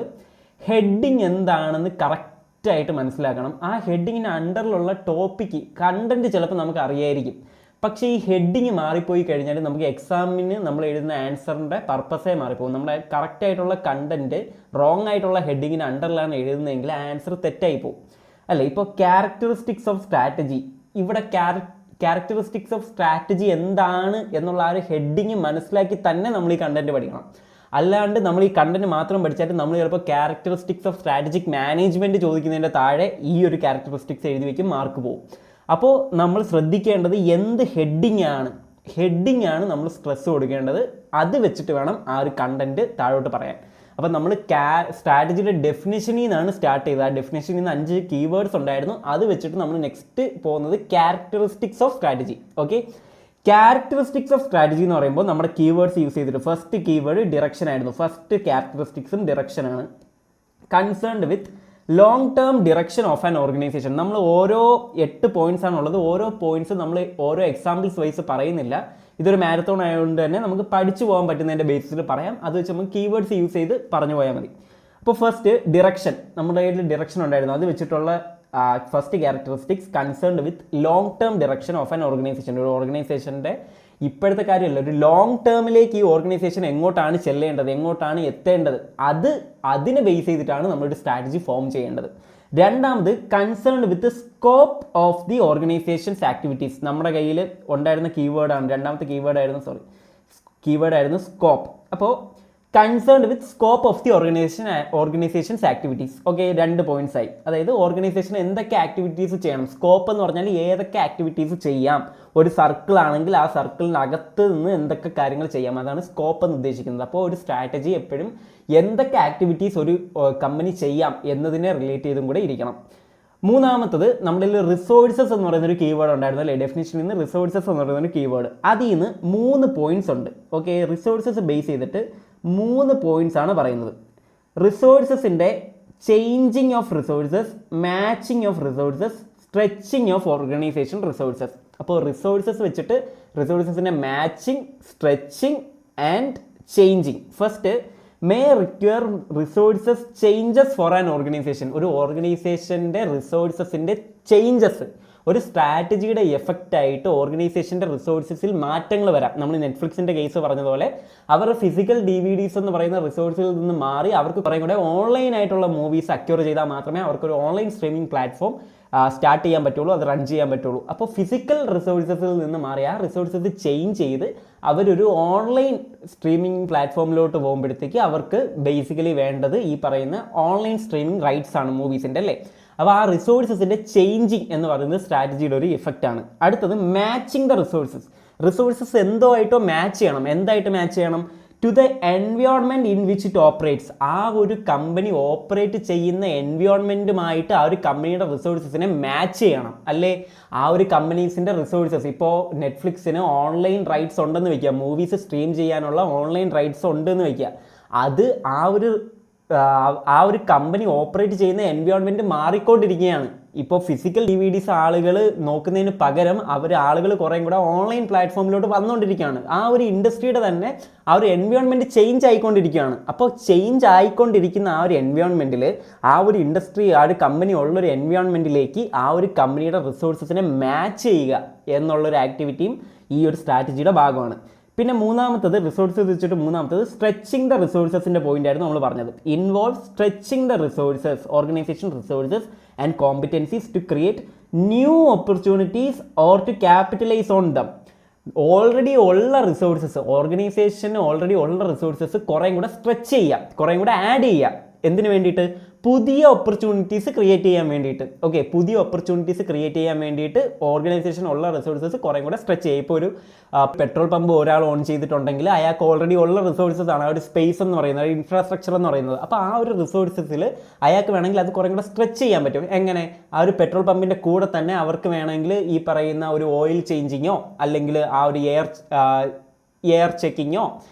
ഹെഡിങ് എന്താണെന്ന് കറക്റ്റായിട്ട് മനസ്സിലാക്കണം. ആ ഹെഡിങ്ങിന് അണ്ടറിലുള്ള ടോപ്പിക്ക് കണ്ടൻറ്റ് ചിലപ്പോൾ നമുക്ക് അറിയായിരിക്കും. പക്ഷേ ഈ ഹെഡിങ് മാറിപ്പോയി കഴിഞ്ഞാൽ നമുക്ക് എക്സാമിന് നമ്മൾ എഴുതുന്ന ആൻസറിൻ്റെ പർപ്പസേ മാറിപ്പോകും. നമ്മുടെ കറക്റ്റായിട്ടുള്ള കണ്ടൻറ്റ് റോങ് ആയിട്ടുള്ള ഹെഡിങ്ങിന് അണ്ടറിലാണ് എഴുതുന്നതെങ്കിൽ ആൻസർ തെറ്റായി പോകും അല്ലേ. ഇപ്പോൾ ക്യാരക്ടറിസ്റ്റിക്സ് ഓഫ് സ്ട്രാറ്റജി, ഇവിടെ ക്യാരക്ടറിസ്റ്റിക്സ് ഓഫ് സ്ട്രാറ്റജി എന്താണ് എന്നുള്ള ആ ഒരു ഹെഡിങ് മനസ്സിലാക്കി തന്നെ നമ്മൾ ഈ കണ്ടൻറ്റ് പഠിക്കണം. അല്ലാണ്ട് നമ്മൾ ഈ കണ്ടൻറ്റ് മാത്രം പഠിച്ചാൽ നമ്മൾ ചിലപ്പോൾ ക്യാരക്ടറിസ്റ്റിക്സ് ഓഫ് സ്ട്രാറ്റജിക് മാനേജ്മെൻറ്റ് ചോദിക്കുന്നതിൻ്റെ താഴെ ഈ ഒരു ക്യാരക്ടറിസ്റ്റിക്സ് എഴുതി വയ്ക്കും, മാർക്ക് പോകും. അപ്പോൾ നമ്മൾ ശ്രദ്ധിക്കേണ്ടത് എന്ത് ഹെഡിങ് ആണ് നമ്മൾ സ്ട്രെസ് കൊടുക്കേണ്ടത്. അത് വെച്ചിട്ട് വേണം ആ ഒരു കണ്ടൻറ്റ് താഴോട്ട് പറയാൻ. അപ്പോൾ നമ്മൾ സ്ട്രാറ്റജിയുടെ ഡെഫിനിഷനിൽ നിന്നാണ് സ്റ്റാർട്ട് ചെയ്തത്. ആ ഡെഫിനിഷനിൽ നിന്ന് 5 കീവേഡ്സ് ഉണ്ടായിരുന്നു. അത് വെച്ചിട്ട് നമ്മൾ നെക്സ്റ്റ് പോകുന്നത് characteristics of strategy. Okay, characteristics of strategy എന്ന് പറയുമ്പോൾ നമ്മുടെ കീവേഡ്സ് യൂസ് ചെയ്തിട്ട് ഫസ്റ്റ് കീവേഡ് ഡിറക്ഷൻ ആയിരുന്നു. ഫസ്റ്റ് ക്യാരക്ടറിസ്റ്റിക്സും ഡിറക്ഷനാണ്. Concerned with long term direction of an organization. നമ്മൾ ഓരോ 8 പോയിന്റ്സ് ആണുള്ളത്. ഓരോ പോയിന്റ്സ് നമ്മൾ ഓരോ എക്സാമ്പിൾസ് വൈസ് പറയുന്നില്ല. ഇതൊരു മാരത്തോൺ ആയതുകൊണ്ട് തന്നെ നമുക്ക് പഠിച്ചു പോകാൻ പറ്റുന്നതിൻ്റെ ബേസിൽ പറയാം. അത് വെച്ച് നമുക്ക് കീവേഡ്സ് യൂസ് ചെയ്ത് പറഞ്ഞു പോയാൽ മതി. അപ്പോൾ ഫസ്റ്റ് ഡിറക്ഷൻ, നമ്മുടെ കയ്യിൽ ഡിറക്ഷൻ ഉണ്ടായിരുന്നു. അത് വെച്ചിട്ടുള്ള first characteristics concerned with long term direction of an organisation. ഒരു ഓർഗനൈസേഷൻ്റെ ഇപ്പോഴത്തെ കാര്യമല്ല, ഒരു ലോങ് ടേമിലേക്ക് ഈ ഓർഗനൈസേഷൻ എങ്ങോട്ടാണ് ചെല്ലേണ്ടത്, എങ്ങോട്ടാണ് എത്തേണ്ടത്, അതിനെ ബേസ് ചെയ്തിട്ടാണ് നമ്മളൊരു സ്ട്രാറ്റജി ഫോം ചെയ്യേണ്ടത്. രണ്ടാമത് concerned with scope of the organisations activities. നമ്മുടെ കയ്യിൽ ഉണ്ടായിരുന്ന കീവേഡാണ്, രണ്ടാമത്തെ കീവേഡായിരുന്നു സ്കോപ്പ്. അപ്പോൾ concerned with scope of the organisations activities. Okay, 2 points ആയി. അതായത് ഓർഗനൈസേഷൻ എന്തൊക്കെ ആക്ടിവിറ്റീസ് ചെയ്യണം. സ്കോപ്പ് എന്ന് പറഞ്ഞാൽ ഏതൊക്കെ ആക്ടിവിറ്റീസ് ചെയ്യാം. ഒരു സർക്കിൾ ആണെങ്കിൽ ആ സർക്കിളിനകത്ത് നിന്ന് എന്തൊക്കെ കാര്യങ്ങൾ ചെയ്യാം, അതാണ് സ്കോപ്പ് എന്ന് ഉദ്ദേശിക്കുന്നത്. അപ്പോൾ ഒരു സ്ട്രാറ്റജി എപ്പോഴും എന്തൊക്കെ ആക്ടിവിറ്റീസ് ഒരു കമ്പനി ചെയ്യാം എന്നതിനെ റിലേറ്റ് ചെയ്തും കൂടെ ഇരിക്കണം. മൂന്നാമത്തത് നമ്മുടെ റിസോഴ്സസ് എന്ന് പറയുന്നൊരു കീവേഡ് ഉണ്ടായിരുന്നു അല്ലേ, ഡെഫിനിഷനിൽ നിന്ന് റിസോഴ്സസ് എന്ന് പറയുന്നൊരു കീവേഡ്. അതിൽ നിന്ന് 3 പോയിന്റ്സ് ഉണ്ട്. ഓക്കെ, റിസോഴ്സസ് ബേസ് ചെയ്തിട്ട് 3 പോയിന്റ്സ് ആണ് പറയുന്നത്. റിസോഴ്സസിൻ്റെ changing of resources, matching of resources, stretching of organization resources. അപ്പോൾ റിസോഴ്സസ് വെച്ചിട്ട് റിസോഴ്സസിൻ്റെ matching, stretching and changing. First, may require resources changes for an organization. ഒരു ഓർഗനൈസേഷൻ്റെ റിസോഴ്സസിൻ്റെ ചേഞ്ചസ്, ഒരു സ്ട്രാറ്റജിയുടെ എഫക്റ്റ് ആയിട്ട് ഓർഗനൈസേഷൻ്റെ റിസോഴ്സസിൽ മാറ്റങ്ങൾ വരാം. നമ്മൾ നെറ്റ്ഫ്ലിക്സിൻ്റെ കേസ് പറഞ്ഞതുപോലെ അവരുടെ ഫിസിക്കൽ DVDs എന്ന് പറയുന്ന റിസോഴ്സിൽ നിന്ന് മാറി അവർക്ക് കുറേ കൂടെ ഓൺലൈൻ ആയിട്ടുള്ള മൂവീസ് അക്യൂർ ചെയ്താൽ മാത്രമേ അവർക്കൊരു ഓൺലൈൻ സ്ട്രീമിംഗ് പ്ലാറ്റ്ഫോം സ്റ്റാർട്ട് ചെയ്യാൻ പറ്റുള്ളൂ, അത് റൺ ചെയ്യാൻ പറ്റുള്ളൂ. അപ്പോൾ ഫിസിക്കൽ റിസോഴ്സസിൽ നിന്ന് മാറി ആ റിസോഴ്സസ് ചേഞ്ച് ചെയ്ത് അവരൊരു ഓൺലൈൻ സ്ട്രീമിംഗ് പ്ലാറ്റ്ഫോമിലോട്ട് പോകുമ്പോഴത്തേക്ക് അവർക്ക് ബേസിക്കലി വേണ്ടത് ഈ പറയുന്ന ഓൺലൈൻ സ്ട്രീമിംഗ് റൈറ്റ്സ് ആണ് മൂവീസിൻ്റെ അല്ലേ. അപ്പോൾ ആ റിസോഴ്സസിൻ്റെ ചേഞ്ചിങ് എന്ന് പറയുന്നത് സ്ട്രാറ്റജിയുടെ ഒരു ഇഫക്റ്റ് ആണ്. അടുത്തത് മാച്ചിങ് ദ റിസോഴ്സസ് എന്തോ ആയിട്ടോ മാച്ച് ചെയ്യണം. എന്തായിട്ട് മാച്ച് ചെയ്യണം? To the environment in which it operates. ആ ഒരു കമ്പനി ഓപ്പറേറ്റ് ചെയ്യുന്ന എൻവയോൺമെൻറ്റുമായിട്ട് ആ ഒരു കമ്പനിയുടെ റിസോഴ്സസിനെ മാച്ച് ചെയ്യണം അല്ലേ. ആ ഒരു കമ്പനീസിൻ്റെ റിസോഴ്സസ്, ഇപ്പോൾ നെറ്റ്ഫ്ലിക്സിന് ഓൺലൈൻ റൈറ്റ്സ് ഉണ്ടെന്ന് വയ്ക്കുക, മൂവീസ് സ്ട്രീം ചെയ്യാനുള്ള ഓൺലൈൻ റൈറ്റ്സ് ഉണ്ടെന്ന് വയ്ക്കുക. അത് ആ ഒരു കമ്പനി ഓപ്പറേറ്റ് ചെയ്യുന്ന എൻവയോൺമെൻറ്റ് മാറിക്കൊണ്ടിരിക്കുകയാണ്. ഇപ്പോൾ ഫിസിക്കൽ DVDs ആളുകൾ നോക്കുന്നതിന് പകരം ആളുകൾ കുറേ കൂടെ ഓൺലൈൻ പ്ലാറ്റ്ഫോമിലോട്ട് വന്നുകൊണ്ടിരിക്കുകയാണ്. ആ ഒരു ഇൻഡസ്ട്രിയുടെ തന്നെ ആ ഒരു എൻവയോൺമെൻറ്റ് ചേഞ്ച് ആയിക്കൊണ്ടിരിക്കുകയാണ്. അപ്പോൾ ചേഞ്ച് ആയിക്കൊണ്ടിരിക്കുന്ന ആ ഒരു എൻവയോൺമെൻറ്റിൽ ആ ഒരു ഇൻഡസ്ട്രി, ആ ഒരു കമ്പനി ഉള്ളൊരു എൻവയോൺമെൻറ്റിലേക്ക് ആ ഒരു കമ്പനിയുടെ റിസോഴ്സസിനെ മാച്ച് ചെയ്യുക എന്നുള്ളൊരു ആക്ടിവിറ്റിയും ഈ ഒരു സ്ട്രാറ്റജിയുടെ ഭാഗമാണ്. പിന്നെ മൂന്നാമത്തത് റിസോഴ്സസ് വെച്ചിട്ട് മൂന്നാമത്തത് സ്ട്രെച്ചിങ് ദ റിസോഴ്സസിൻ്റെ പോയിന്റ് ആയിരുന്നു നമ്മൾ പറഞ്ഞത്. Involve stretching the resources, organization resources and competences to create new opportunities or to capitalise on them. Already ഉള്ള റിസോഴ്സസ്, ഓർഗനൈസേഷന് ഓൾറെഡി ഉള്ള റിസോഴ്സസ് കുറേ കൂടെ സ്ട്രെച്ച് ചെയ്യുക, കുറേ കൂടെ ആഡ് ചെയ്യുക. എന്തിനു വേണ്ടിയിട്ട്? പുതിയ ഓപ്പർച്യൂണിറ്റീസ് ക്രിയേറ്റ് ചെയ്യാൻ വേണ്ടിയിട്ട്. ഓക്കെ, പുതിയ ഓപ്പർച്യൂണിറ്റീസ് ക്രിയേറ്റ് ചെയ്യാൻ വേണ്ടിയിട്ട് ഓർഗനൈസേഷൻ ഉള്ള റിസോഴ്സസ് കുറേ കൂടെ സ്ട്രെച്ച് ചെയ്യുക. ഇപ്പോൾ ഒരു പെട്രോൾ പമ്പ് ഒരാൾ ഓൺ ചെയ്തിട്ടുണ്ടെങ്കിൽ അയാൾക്ക് ഓൾറെഡി ഉള്ള റിസോഴ്സസ് ആണ്, ആ ഒരു സ്പേസ് എന്ന് പറയുന്നത്, ഇൻഫ്രാസ്ട്രക്ചർ എന്ന് പറയുന്നത്. അപ്പോൾ ആ ഒരു റിസോഴ്സസിൽ അയാൾക്ക് വേണമെങ്കിൽ അത് കുറേ കൂടെ സ്ട്രെച്ച് ചെയ്യാൻ പറ്റും. എങ്ങനെ? ആ ഒരു പെട്രോൾ പമ്പിൻ്റെ കൂടെ തന്നെ അവർക്ക് വേണമെങ്കിൽ ഈ പറയുന്ന ഒരു ഓയിൽ ചേഞ്ചിങ്ങോ അല്ലെങ്കിൽ ആ ഒരു എയർ ചെക്കിങ്ങോ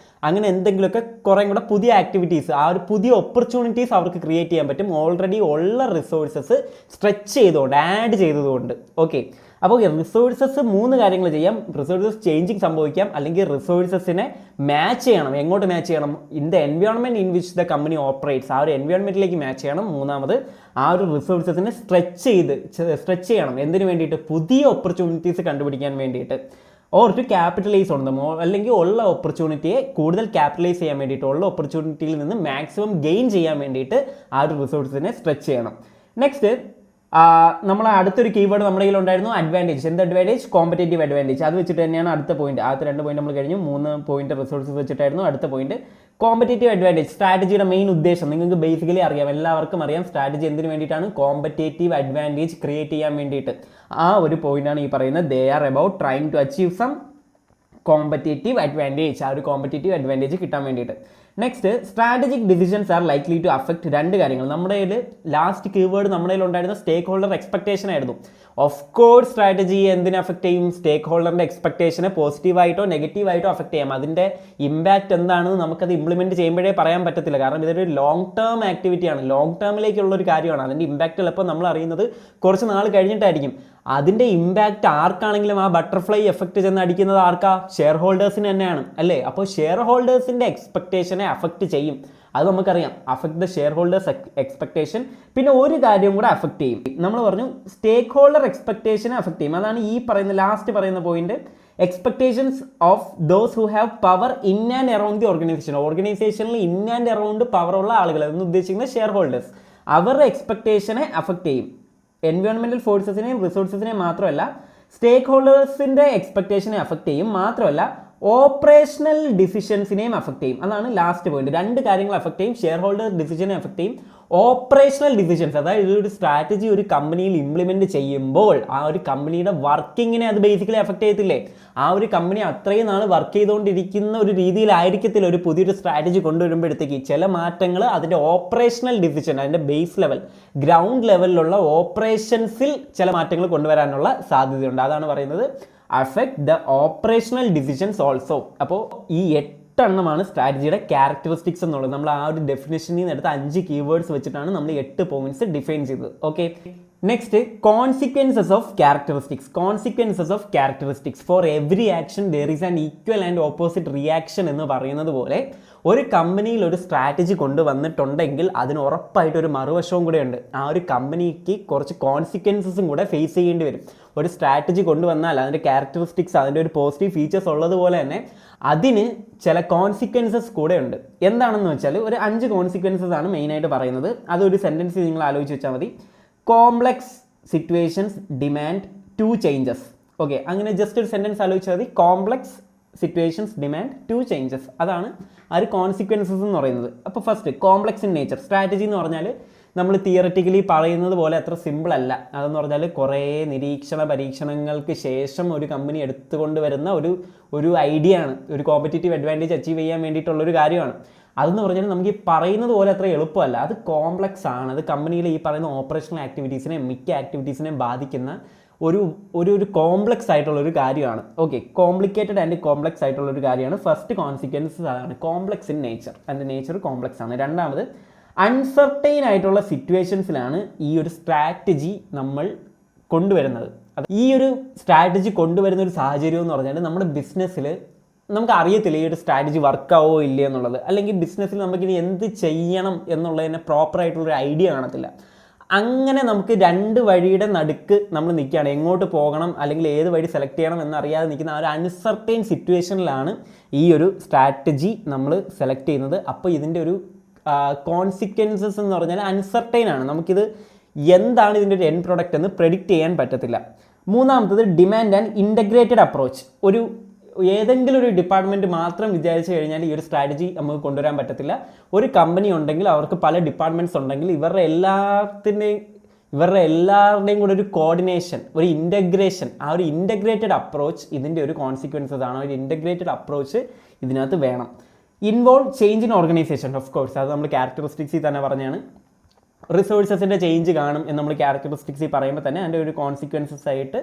അങ്ങനെ എന്തെങ്കിലുമൊക്കെ കുറേ കൂടെ പുതിയ ആക്ടിവിറ്റീസ്, ആ ഒരു പുതിയ ഓപ്പർച്യൂണിറ്റീസ് അവർക്ക് ക്രിയേറ്റ് ചെയ്യാൻ പറ്റും ഓൾറെഡി ഉള്ള റിസോഴ്സസ് സ്ട്രെച്ച് ചെയ്തുകൊണ്ട്, ആഡ് ചെയ്തതുകൊണ്ട്. ഓക്കെ, അപ്പോൾ റിസോഴ്സസ് 3 കാര്യങ്ങൾ ചെയ്യാം. റിസോഴ്സസ് ചേഞ്ചിങ് സംഭവിക്കാം, അല്ലെങ്കിൽ റിസോഴ്സസിനെ മാച്ച് ചെയ്യണം. എങ്ങോട്ട് മാച്ച് ചെയ്യണം? In the environment in which the company operates, ആ ഒരു എൻവയോൺമെൻറ്റിലേക്ക് മാച്ച് ചെയ്യണം. മൂന്നാമത് ആ ഒരു റിസോഴ്സസിനെ സ്ട്രെച്ച് ചെയ്യണം. എന്തിനു വേണ്ടിയിട്ട്? പുതിയ ഓപ്പർച്യൂണിറ്റീസ് കണ്ടുപിടിക്കാൻ വേണ്ടിയിട്ട്. Or to capitalise on them, അല്ലെങ്കിൽ ഉള്ള ഓപ്പർച്യൂണിറ്റിയെ കൂടുതൽ ക്യാപിറ്റലൈസ് ചെയ്യാൻ വേണ്ടിയിട്ട്, ഉള്ള ഓപ്പർച്യൂണിറ്റിയിൽ നിന്ന് മാക്സിമം ഗെയിൻ ചെയ്യാൻ വേണ്ടിയിട്ട് ആ ഒരു റിസോഴ്സിനെ സ്ട്രെച്ച് ചെയ്യണം. നെക്സ്റ്റ്, നമ്മൾ അടുത്തൊരു കീവേഡ് നമ്മുടെ കയ്യിൽ ഉണ്ടായിരുന്നു, അഡ്വാൻറ്റേജ്. എന്ത് അഡ്വാൻറ്റേജ്? Competitive advantage. അത് വെച്ചിട്ട് തന്നെയാണ് അടുത്ത പോയിന്റ്. ആദ്യത്തെ 2 പോയിന്റ് നമ്മൾ കഴിഞ്ഞു. 3 പോയിന്റ് റിസോഴ്സസ് വെച്ചിട്ടായിരുന്നു അടുത്ത പോയിന്റ്. കോമ്പറ്റേറ്റീവ് അഡ്വാൻറ്റേജ്, സ്ട്രാറ്റജിയുടെ മെയിൻ ഉദ്ദേശം നിങ്ങൾക്ക് ബേസിക്കലി അറിയാം, എല്ലാവർക്കും അറിയാം. സ്ട്രാറ്റജി എന്തിനു വേണ്ടിയിട്ടാണ്? കോമ്പറ്റേറ്റീവ് അഡ്വാൻറ്റേജ് ക്രിയേറ്റ് ചെയ്യാൻ വേണ്ടിയിട്ട്. ആ ഒരു പോയിന്റാണ് ഈ പറയുന്നത്. They are about trying to achieve some competitive advantage. ആ ഒരു കോമ്പറ്റേറ്റീവ് അഡ്വാൻറ്റേജ് കിട്ടാൻ വേണ്ടിയിട്ട്. Next, strategic decisions are likely to affect. 2 കാര്യങ്ങൾ. നമ്മുടെ കയ്യിൽ ലാസ്റ്റ് കീവേഡ് നമ്മുടെ കയ്യിൽ ഉണ്ടായിരുന്ന സ്റ്റേക്ക് ഹോൾഡർ എക്സ്പെക്ടേഷൻ ആയിരുന്നു. ഓഫ് കോഴ്സ് സ്ട്രാറ്റജി എന്തിനെ അഫക്റ്റ് ചെയ്യും? സ്റ്റേക്ക് ഹോൾഡറിൻ്റെ എക്സ്പെക്ടേഷനെ പോസിറ്റീവായിട്ടോ നെഗറ്റീവായിട്ടോ അഫക്റ്റ് ചെയ്യാം. അതിൻ്റെ ഇമ്പാക്റ്റ് എന്താണെന്ന് നമുക്കത് ഇംപ്ലിമെൻറ്റ് ചെയ്യുമ്പോഴേ പറയാൻ പറ്റത്തില്ല. കാരണം ഇതൊരു ലോങ് ടേം ആക്ടിവിറ്റിയാണ്, ലോങ് ടേമിലേക്കുള്ളൊരു കാര്യമാണ്. അതിൻ്റെ ഇമ്പാക്റ്റ് ചിലപ്പോൾ നമ്മൾ അറിയുന്നത് കുറച്ച് നാൾ കഴിഞ്ഞിട്ടായിരിക്കും. അതിൻ്റെ ഇമ്പാക്റ്റ് ആർക്കാണെങ്കിലും ആ ബട്ടർഫ്ലൈ എഫക്റ്റ് ചെന്ന് അടിക്കുന്നത് ആർക്കാ? ഷെയർ ഹോൾഡേഴ്സിന് തന്നെയാണ് അല്ലേ. അപ്പോൾ ഷെയർ ഹോൾഡേഴ്സിൻ്റെ എക്സ്പെക്ടേഷനെ അഫക്റ്റ് ചെയ്യും, അത് നമുക്കറിയാം. Affect the share holders expectation. പിന്നെ ഒരു കാര്യം കൂടെ അഫക്റ്റ് ചെയ്യും. നമ്മൾ പറഞ്ഞു സ്റ്റേക്ക് ഹോൾഡർ എക്സ്പെക്ടേഷനെ അഫക്റ്റ് ചെയ്യും. അതാണ് ഈ പറയുന്ന ലാസ്റ്റ് പറയുന്ന point. Expectations of those who have power in and around the organisation. ഓർഗനൈസേഷനിൽ ഇൻ ആൻഡ് അറൗണ്ട് പവറുള്ള ആളുകൾ എന്ന് ഉദ്ദേശിക്കുന്നത് ഷെയർ ഹോൾഡേഴ്സ്. അവരുടെ എക്സ്പെക്ടേഷനെ അഫക്റ്റ് ചെയ്യും. എൻവയോൺമെൻറ്റൽ ഫോഴ്സസിനെയും റിസോഴ്സസിനെയും മാത്രമല്ല, സ്റ്റേക്ക് ഹോൾഡേഴ്സിൻ്റെ എക്സ്പെക്ടേഷനെ അഫക്റ്റ് ചെയ്യും. മാത്രമല്ല ഓപ്പറേഷണൽ ഡിസിഷൻസിനെയും അഫക്റ്റ് ചെയ്യും. അതാണ് ലാസ്റ്റ് പോയിന്റ്. 2 കാര്യങ്ങൾ അഫക്റ്റ് ചെയ്യും. ഷെയർ ഹോൾഡർ ഡിസിഷനെ അഫക്റ്റ് ചെയ്യും, ഓപ്പറേഷണൽ ഡിസിഷൻസ്, അതായത് ഒരു സ്ട്രാറ്റജി ഒരു കമ്പനിയിൽ ഇംപ്ലിമെൻറ്റ് ചെയ്യുമ്പോൾ ആ ഒരു കമ്പനിയുടെ വർക്കിങ്ങിനെ അത് ബേസിക്കലി എഫക്റ്റ് ചെയ്യത്തില്ലേ? ആ ഒരു കമ്പനി അത്രയും നാൾ വർക്ക് ചെയ്തുകൊണ്ടിരിക്കുന്ന ഒരു രീതിയിലായിരിക്കത്തില്ല ഒരു പുതിയൊരു സ്ട്രാറ്റജി കൊണ്ടുവരുമ്പോഴത്തേക്ക് ചില മാറ്റങ്ങൾ അതിൻ്റെ ഓപ്പറേഷണൽ ഡിസിഷൻ, അതിൻ്റെ ബേസ് ലെവൽ, ഗ്രൗണ്ട് ലെവലിലുള്ള ഓപ്പറേഷൻസിൽ ചില മാറ്റങ്ങൾ കൊണ്ടുവരാനുള്ള സാധ്യതയുണ്ട്. അതാണ് പറയുന്നത് affect the operational decisions also. അപ്പോൾ ഈ 8 എണ്ണമാണ് സ്ട്രാറ്റജിയുടെ ക്യാരക്ടറിസ്റ്റിക്സ് എന്നുള്ളത്. നമ്മൾ ആ ഒരു ഡെഫിനേഷനിൽ നിന്ന് എടുത്ത 5 കീവേഡ്സ് വെച്ചിട്ടാണ് നമ്മൾ 8 പോയിന്റ്സ് ഡിഫൈൻ ചെയ്തത്. Okay, next consequences of characteristics. Consequences of characteristics for every action there is an equal and opposite reaction എന്ന് പറയുന്നത് പോലെ ഒരു കമ്പനിയിൽ ഒരു സ്ട്രാറ്റജി കൊണ്ടുവന്നിട്ടുണ്ടെങ്കിൽ അതിന് ഉറപ്പായിട്ട് ഒരു മറുവശവും കൂടെ ഉണ്ട്. ആ ഒരു കമ്പനിക്ക് കുറച്ച് കോൺസിക്വൻസസും കൂടെ ഫേസ് ചെയ്യേണ്ടി വരും. ഒരു സ്ട്രാറ്റജി കൊണ്ടുവന്നാൽ അതിൻ്റെ ക്യാരക്ടറിസ്റ്റിക്സ്, അതിൻ്റെ ഒരു പോസിറ്റീവ് ഫീച്ചേഴ്സ് ഉള്ളതുപോലെ തന്നെ അതിന് ചില കോൺസിക്വൻസസ് കൂടെ ഉണ്ട്. എന്താണെന്ന് വെച്ചാൽ ഒരു 5 കോൺസിക്വൻസസ് ആണ് മെയിനായിട്ട് പറയുന്നത്. അതൊരു സെൻറ്റൻസ് നിങ്ങൾ ആലോചിച്ച് വെച്ചാൽ മതി. Complex situations demand 2 changes. Okay, അങ്ങനെ ജസ്റ്റ് ഒരു സെൻറ്റൻസ് ആലോചിച്ചാൽ മതി. Complex situations demand 2 changes. അതാണ് ആ ഒരു കോൺസിക്വൻസസ് എന്ന് പറയുന്നത്. അപ്പോൾ first complex in nature. Strategy എന്ന് പറഞ്ഞാൽ നമ്മൾ തിയററ്റിക്കലി പറയുന്നത് പോലെ അത്ര സിമ്പിൾ അല്ല. അതെന്ന് പറഞ്ഞാൽ കുറേ പരീക്ഷണങ്ങൾക്ക് ശേഷം ഒരു കമ്പനി എടുത്തുകൊണ്ട് വരുന്ന ഒരു ഐഡിയ ആണ്, ഒരു കോമ്പറ്റീറ്റീവ് അഡ്വാൻറ്റേജ് അച്ചീവ് ചെയ്യാൻ വേണ്ടിയിട്ടുള്ളൊരു കാര്യമാണ്. അതെന്ന് പറഞ്ഞാൽ നമുക്ക് ഈ പറയുന്നത് പോലെ അത്ര എളുപ്പമല്ല. അത് കോംപ്ലക്സ് ആണ്. അത് കമ്പനിയിലെ ഈ പറയുന്ന ഓപ്പറേഷണൽ ആക്ടിവിറ്റീസിനെയും മിക്ക ആക്ടിവിറ്റീസിനെയും ബാധിക്കുന്ന ഒരു കോംപ്ലക്സ് ആയിട്ടുള്ള ഒരു കാര്യമാണ്. ഓക്കെ, കോംപ്ലിക്കേറ്റഡ് ആൻഡ് കോംപ്ലക്സ് ആയിട്ടുള്ള ഒരു കാര്യമാണ്. ഫസ്റ്റ് കോൺസിക്വൻസസ് അതാണ്, കോംപ്ലക്സ് ഇൻ നേച്ചർ. അതിൻ്റെ നേച്ചർ കോംപ്ലക്സ് ആണ്. രണ്ടാമത് അൺസർട്ടൈൻ ആയിട്ടുള്ള സിറ്റുവേഷൻസിലാണ് ഈ ഒരു സ്ട്രാറ്റജി നമ്മൾ കൊണ്ടുവരുന്നത്. ഈ ഒരു സ്ട്രാറ്റജി കൊണ്ടുവരുന്ന ഒരു സാഹചര്യം എന്ന് പറഞ്ഞാൽ നമ്മുടെ ബിസിനസ്സിൽ നമുക്ക് അറിയത്തില്ല ഈ ഒരു സ്ട്രാറ്റജി വർക്കാവോ ഇല്ല എന്നുള്ളത്, അല്ലെങ്കിൽ ബിസിനസ്സിൽ നമുക്കിനി എന്ത് ചെയ്യണം എന്നുള്ളതിന് പ്രോപ്പറായിട്ടുള്ളൊരു ഐഡിയ കാണത്തില്ല. അങ്ങനെ നമുക്ക് 2 വഴിയുടെ നടുക്ക് നമ്മൾ നിൽക്കുകയാണ്. എങ്ങോട്ട് പോകണം അല്ലെങ്കിൽ ഏത് വഴി സെലക്ട് ചെയ്യണം എന്നറിയാതെ നിൽക്കുന്ന ആ ഒരു അൺസർട്ടൈൻ സിറ്റുവേഷനിലാണ് ഈ ഒരു സ്ട്രാറ്റജി നമ്മൾ സെലക്ട് ചെയ്യുന്നത്. അപ്പോൾ ഇതിൻ്റെ ഒരു കോൺസിക്വൻസസ് എന്ന് പറഞ്ഞാൽ അൺസർട്ടൈൻ ആണ്. നമുക്കിത് എന്താണ് ഇതിൻ്റെ ഒരു എൻഡ് പ്രോഡക്റ്റ് എന്ന് പ്രെഡിക്റ്റ് ചെയ്യാൻ പറ്റത്തില്ല. മൂന്നാമത്തത് ഡിമാൻഡ് ആൻഡ് ഇൻ്റഗ്രേറ്റഡ് അപ്രോച്ച്. ഏതെങ്കിലും ഒരു ഡിപ്പാർട്ട്മെൻറ്റ് മാത്രം വിചാരിച്ചു കഴിഞ്ഞാൽ ഈ ഒരു സ്ട്രാറ്റജി നമുക്ക് കൊണ്ടുവരാൻ പറ്റത്തില്ല. ഒരു കമ്പനി ഉണ്ടെങ്കിൽ അവർക്ക് പല ഡിപ്പാർട്ട്മെൻറ്റ്സ് ഉണ്ടെങ്കിൽ ഇവരുടെ എല്ലാവരുടെയും കൂടെ ഒരു കോർഡിനേഷൻ, ഒരു ഇൻ്റഗ്രേഷൻ, ആ ഒരു ഇൻ്റഗ്രേറ്റഡ് അപ്രോച്ച് ഇതിൻ്റെ ഒരു കോൺസിക്വൻസസ് ആണ്. ഒരു ഇൻ്റഗ്രേറ്റഡ് അപ്രോച്ച് ഇതിനകത്ത് വേണം. Involve change in organisation. Of course അത് നമ്മൾ ക്യാരക്ടറിസ്റ്റിക്സിൽ തന്നെ പറഞ്ഞാണ്. റിസോഴ്സസിൻ്റെ ചേഞ്ച് കാണും എന്ന് നമ്മൾ ക്യാരക്ടറിസ്റ്റിക്സിൽ പറയുമ്പോൾ തന്നെ അതിൻ്റെ ഒരു കോൺസിക്വൻസസ് ആയിട്ട്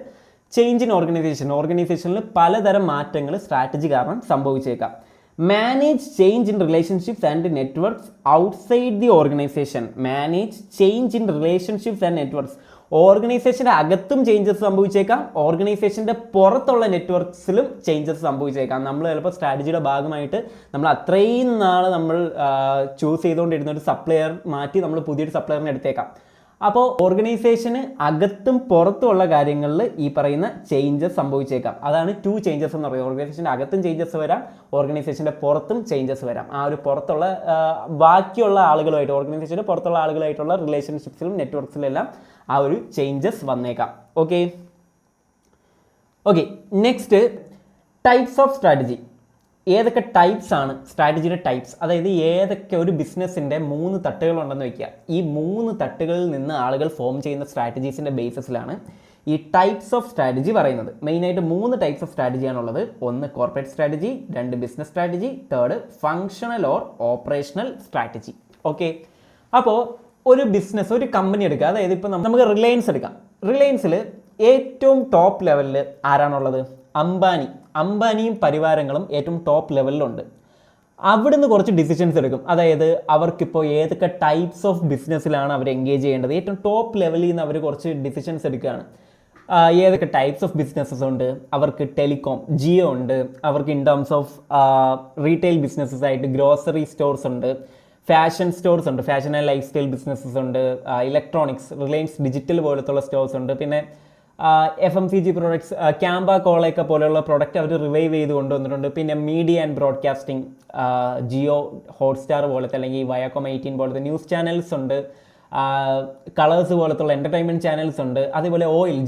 ചേഞ്ച് ഇൻ ഓർഗനൈസേഷനിൽ പലതരം മാറ്റങ്ങൾ സ്ട്രാറ്റജി കാരണം സംഭവിച്ചേക്കാം. Manage change in relationships and networks outside the organization. Manage change in relationships and networks. ഓർഗനൈസേഷൻ്റെ അകത്തും ചേഞ്ചസ് സംഭവിച്ചേക്കാം, ഓർഗനൈസേഷൻ്റെ പുറത്തുള്ള നെറ്റ്വർക്ക്സിലും ചേഞ്ചസ് സംഭവിച്ചേക്കാം. നമ്മൾ ചിലപ്പോൾ സ്ട്രാറ്റജിയുടെ ഭാഗമായിട്ട് നമ്മൾ അത്രയും നാൾ നമ്മൾ ചൂസ് ചെയ്തുകൊണ്ടിരുന്ന ഒരു സപ്ലയർ മാറ്റി നമ്മൾ പുതിയൊരു സപ്ലയറിനെ എടുത്തേക്കാം. അപ്പോൾ ഓർഗനൈസേഷന് അകത്തും പുറത്തുമുള്ള കാര്യങ്ങളിൽ ഈ പറയുന്ന ചേഞ്ചസ് സംഭവിച്ചേക്കാം. അതാണ് 2 ചേഞ്ചസ് എന്ന് പറയുന്നത്. ഓർഗനൈസേഷൻ്റെ അകത്തും ചേഞ്ചസ് വരാം, ഓർഗനൈസേഷൻ്റെ പുറത്തും ചേഞ്ചസ് വരാം. ആ ഒരു പുറത്തുള്ള ബാക്കിയുള്ള ആളുകളുമായിട്ട്, ഓർഗനൈസേഷൻ്റെ പുറത്തുള്ള ആളുകളായിട്ടുള്ള റിലേഷൻഷിപ്സിലും നെറ്റ്വർക്ക്സിലെല്ലാം ആ ഒരു ചേഞ്ചസ് വന്നേക്കാം. Okay, next types of strategy. ഏതൊക്കെ ടൈപ്സ് ആണ് സ്ട്രാറ്റജിയുടെ ടൈപ്സ്? അതായത് ഏതൊക്കെ ഒരു ബിസിനസ്സിൻ്റെ 3 തട്ടുകളുണ്ടെന്ന് വയ്ക്കുക. ഈ 3 തട്ടുകളിൽ നിന്ന് ആളുകൾ ഫോം ചെയ്യുന്ന സ്ട്രാറ്റജീസിൻ്റെ ബേസിസിലാണ് ഈ ടൈപ്സ് ഓഫ് സ്ട്രാറ്റജി പറയുന്നത്. മെയിനായിട്ട് 3 ടൈപ്സ് ഓഫ് സ്ട്രാറ്റജിയാണുള്ളത്. 1 corporate strategy, 2 business strategy, 3 functional or operational strategy. Okay, അപ്പോൾ ഒരു ബിസിനസ്, ഒരു കമ്പനി എടുക്കുക. അതായത് ഇപ്പോൾ നമുക്ക് റിലയൻസ് എടുക്കാം. റിലയൻസിൽ ഏറ്റവും ടോപ്പ് ലെവലിൽ ആരാണുള്ളത്? അംബാനിയും പരിവാരങ്ങളും ഏറ്റവും ടോപ്പ് ലെവലിലുണ്ട്. അവിടുന്ന് കുറച്ച് ഡിസിഷൻസ് എടുക്കും. അതായത് അവർക്കിപ്പോൾ ഏതൊക്കെ ടൈപ്സ് ഓഫ് ബിസിനസ്സിലാണ് അവർ എൻഗേജ് ചെയ്യേണ്ടത്. ഏറ്റവും ടോപ്പ് ലെവലിൽ നിന്ന് അവർ കുറച്ച് ഡിസിഷൻസ് എടുക്കുകയാണ്. ഏതൊക്കെ ടൈപ്സ് ഓഫ് ബിസിനസ്സസ് ഉണ്ട്. അവർക്ക് ടെലികോം, ജിയോ ഉണ്ട്. അവർക്ക് in terms of retail businesses ആയിട്ട് ഗ്രോസറി സ്റ്റോർസ് ഉണ്ട്, ഫാഷൻ സ്റ്റോർസ് ഉണ്ട്, fashion and life style businesses ഉണ്ട്, ഇലക്ട്രോണിക്സ്, റിലയൻസ് ഡിജിറ്റൽ പോലത്തുള്ള സ്റ്റോർസ് ഉണ്ട്. പിന്നെ FMCG പ്രോഡക്ട്സ്, ക്യാമ്പ കോളയൊക്കെ പോലെയുള്ള പ്രോഡക്റ്റ് അവർ റിവൈവ് ചെയ്ത് കൊണ്ടുവന്നിട്ടുണ്ട്. പിന്നെ media and broadcasting, Jio Hotstar പോലത്തെ അല്ലെങ്കിൽ വയാകോം 18 പോലത്തെ ന്യൂസ് ചാനൽസ് ഉണ്ട്. കളേഴ്സ് പോലത്തുള്ള എൻ്റർടൈൻമെൻറ്റ് ചാനൽസ് ഉണ്ട്. അതേപോലെ ഓയിൽ,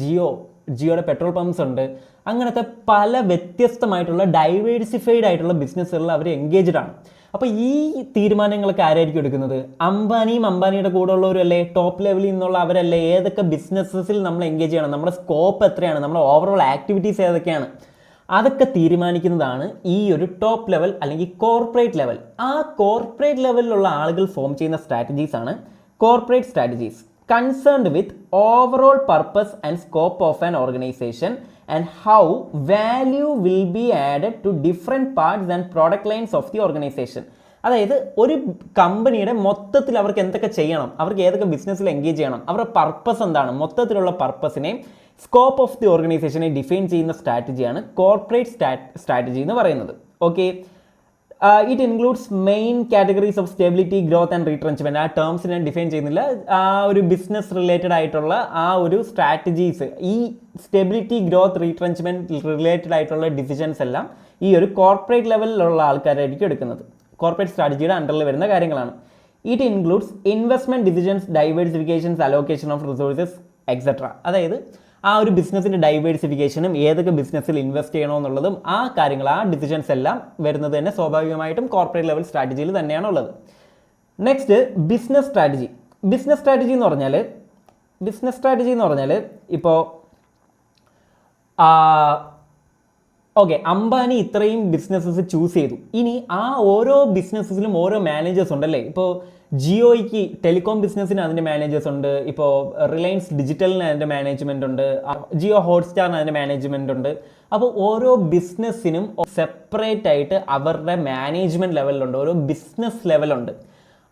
ജിയോയുടെ പെട്രോൾ പമ്പ്സ് ഉണ്ട്. അങ്ങനത്തെ പല വ്യത്യസ്തമായിട്ടുള്ള ഡൈവേഴ്സിഫൈഡ് ആയിട്ടുള്ള ബിസിനസ്സുകളിൽ അവർ എൻഗേജ്ഡ് ആണ്. അപ്പോൾ ഈ തീരുമാനങ്ങളൊക്കെ ആരായിരിക്കും എടുക്കുന്നത്? അംബാനിയുടെ കൂടെ ഉള്ളവരും അല്ലേ, ടോപ്പ് ലെവലിൽ നിന്നുള്ള അവരല്ലേ? ഏതൊക്കെ ബിസിനസ്സിൽ നമ്മൾ എൻഗേജ് ചെയ്യണം, നമ്മുടെ സ്കോപ്പ് എത്രയാണ്, നമ്മുടെ ഓവറോൾ ആക്ടിവിറ്റീസ് ഏതൊക്കെയാണ്, അതൊക്കെ തീരുമാനിക്കുന്നതാണ് ഈ ഒരു ടോപ്പ് ലെവൽ അല്ലെങ്കിൽ കോർപ്പറേറ്റ് ലെവൽ. ആ കോർപ്പറേറ്റ് ലെവലിലുള്ള ആളുകൾ ഫോം ചെയ്യുന്ന സ്ട്രാറ്റജീസ് ആണ് corporate strategies, concerned with overall purpose and scope of an organisation and how value will be added to different parts and product lines of the organisation. അതായത് ഒരു കമ്പനിയുടെ മൊത്തത്തിൽ അവർക്ക് എന്തൊക്കെ ചെയ്യണം, അവർക്ക് ഏതൊക്കെ ബിസിനസ്സിൽ എൻഗേജ് ചെയ്യണം, അവരുടെ പർപ്പസ് എന്താണ്, മൊത്തത്തിലുള്ള പർപ്പസിനെയും സ്കോപ്പ് ഓഫ് ദി ഓർഗനൈസേഷനെ ഡിഫൈൻ ചെയ്യുന്ന സ്ട്രാറ്റജിയാണ് കോർപ്പറേറ്റ് സ്ട്രാറ്റജി എന്ന് പറയുന്നത്. Okay, it includes main categories of stability, growth and retrenchment. ആ ടേംസ് ഞാൻ ഡിഫൈൻ ചെയ്യുന്നില്ല. ആ ഒരു ബിസിനസ് റിലേറ്റഡ് ആയിട്ടുള്ള ആ ഒരു സ്ട്രാറ്റജീസ്, ഈ സ്റ്റെബിലിറ്റി, ഗ്രോത്ത്, റീട്രെഞ്ച്മെൻറ്റ് റിലേറ്റഡ് ആയിട്ടുള്ള ഡിസിഷൻസ് എല്ലാം ഈ ഒരു കോർപ്പറേറ്റ് ലെവലിലുള്ള ആൾക്കാരായിരിക്കും എടുക്കുന്നത്. കോർപ്പറേറ്റ് സ്ട്രാറ്റജിയുടെ അണ്ടറിൽ വരുന്ന കാര്യങ്ങളാണ്. It includes investment decisions, diversifications, allocation of resources etcetera. അതായത് ആ ഒരു ബിസിനസ്സിൻ്റെ ഡൈവേഴ്സിഫിക്കേഷനും ഏതൊക്കെ ബിസിനസ്സിൽ ഇൻവെസ്റ്റ് ചെയ്യണമെന്നുള്ളതും ആ കാര്യങ്ങൾ, ആ ഡിസിഷൻസ് എല്ലാം വരുന്നത് തന്നെ സ്വാഭാവികമായിട്ടും കോർപ്പറേറ്റ് ലെവൽ സ്ട്രാറ്റജിയിൽ തന്നെയാണ് ഉള്ളത്. Next, business strategy. Business strategy എന്ന് പറഞ്ഞാൽ ഇപ്പോൾ ഓക്കെ, അംബാനി ഇത്രയും ബിസിനസ്സസ് ചൂസ് ചെയ്തു. ഇനി ആ ഓരോ ബിസിനസ്സിലും ഓരോ മാനേജേഴ്സ് ഉണ്ടല്ലേ. ഇപ്പോൾ ജിയോയ്ക്ക് ടെലികോം ബിസിനസ്സിന് അതിൻ്റെ മാനേജേഴ്സ് ഉണ്ട്, ഇപ്പോൾ റിലയൻസ് ഡിജിറ്റലിന് അതിൻ്റെ മാനേജ്മെൻ്റ് ഉണ്ട്, ജിയോ ഹോട്ട്സ്റ്റാറിന് അതിൻ്റെ മാനേജ്മെൻ്റ് ഉണ്ട്. അപ്പോൾ ഓരോ ബിസിനസ്സിനും സെപ്പറേറ്റ് ആയിട്ട് അവരുടെ മാനേജ്മെൻറ്റ് ലെവലിലുണ്ട്, ഓരോ ബിസിനസ് ലെവലുണ്ട്.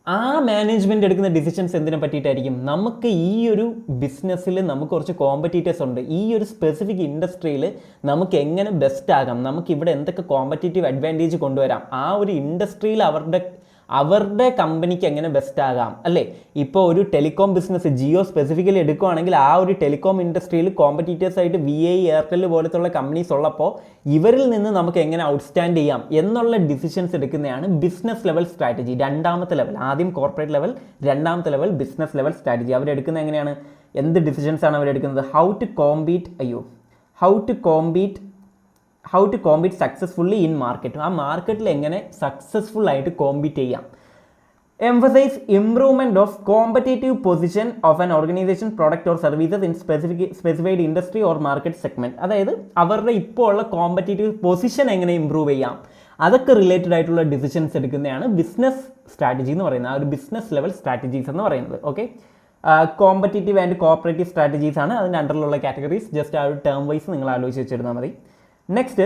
ആ മാനേജ്മെൻറ്റ് എടുക്കുന്ന ഡിസിഷൻസ് എന്തിനെ പറ്റിയിട്ടായിരിക്കും? നമുക്ക് ഈ ഒരു ബിസിനസ്സിൽ നമുക്ക് കുറച്ച് കോമ്പറ്റീറ്റേഴ്സ് ഉണ്ട്, ഈ ഒരു സ്പെസിഫിക് ഇൻഡസ്ട്രിയിൽ നമുക്ക് എങ്ങനെ ബെസ്റ്റ് ആകാം, നമുക്ക് ഇവിടെ എന്തൊക്കെ കോമ്പറ്റേറ്റീവ് അഡ്വാൻറ്റേജ് കൊണ്ടുവരാം, ആ ഒരു ഇൻഡസ്ട്രിയിൽ അവരുടെ കമ്പനിക്ക് എങ്ങനെ ബെസ്റ്റ് ആകാം അല്ലേ. ഇപ്പോൾ ഒരു ടെലികോം ബിസിനസ് ജിയോ സ്പെസിഫിക്കലി എടുക്കുകയാണെങ്കിൽ ആ ഒരു ടെലികോം ഇൻഡസ്ട്രിയിൽ കോമ്പറ്റീറ്റേഴ്സ് ആയിട്ട് VI, എയർടെൽ പോലത്തുള്ള കമ്പനീസ് ഉള്ളപ്പോൾ ഇവരിൽ നിന്ന് നമുക്ക് എങ്ങനെ ഔട്ട്സ്റ്റാൻഡ് ചെയ്യാം എന്നുള്ള ഡിസിഷൻസ് എടുക്കുന്നതാണ് ബിസിനസ് ലെവൽ സ്ട്രാറ്റജി. രണ്ടാമത്തെ ലെവൽ, ആദ്യം കോർപ്പറേറ്റ് ലെവൽ, രണ്ടാമത്തെ ലെവൽ ബിസിനസ് ലെവൽ സ്ട്രാറ്റജി. അവരെടുക്കുന്നത് എങ്ങനെയാണ്, എന്ത് ഡിസിഷൻസ് ആണ് അവരെടുക്കുന്നത്? How to compete successfully in market. ആ മാർക്കറ്റിൽ എങ്ങനെ സക്സസ്ഫുൾ ആയിട്ട് കോമ്പീറ്റ് ചെയ്യാം. Emphasize improvement of competitive position of an organization, product or services in specified industry or market segment. അതായത് അവരുടെ ഇപ്പോൾ ഉള്ള കോമ്പറ്റേറ്റീവ് പൊസിഷൻ എങ്ങനെ ഇമ്പ്രൂവ് ചെയ്യാം, അതൊക്കെ റിലേറ്റഡ് ആയിട്ടുള്ള ഡിസിഷൻസ് എടുക്കുന്നതാണ് ബിസിനസ് സ്ട്രാറ്റജി എന്ന് പറയുന്നത്, ആ ഒരു ബിസിനസ് ലെവൽ സ്ട്രാറ്റജീസ് എന്ന് പറയുന്നത്. Okay, competitive and cooperative strategies ആണ് അതിൻ്റെ അണ്ടറിലുള്ള കാറ്റഗറീസ്. ജസ്റ്റ് ആ ഒരു ടേം വൈസ് നിങ്ങൾ ആലോചിച്ച് വെച്ചിരുന്നാൽ മതി. Next,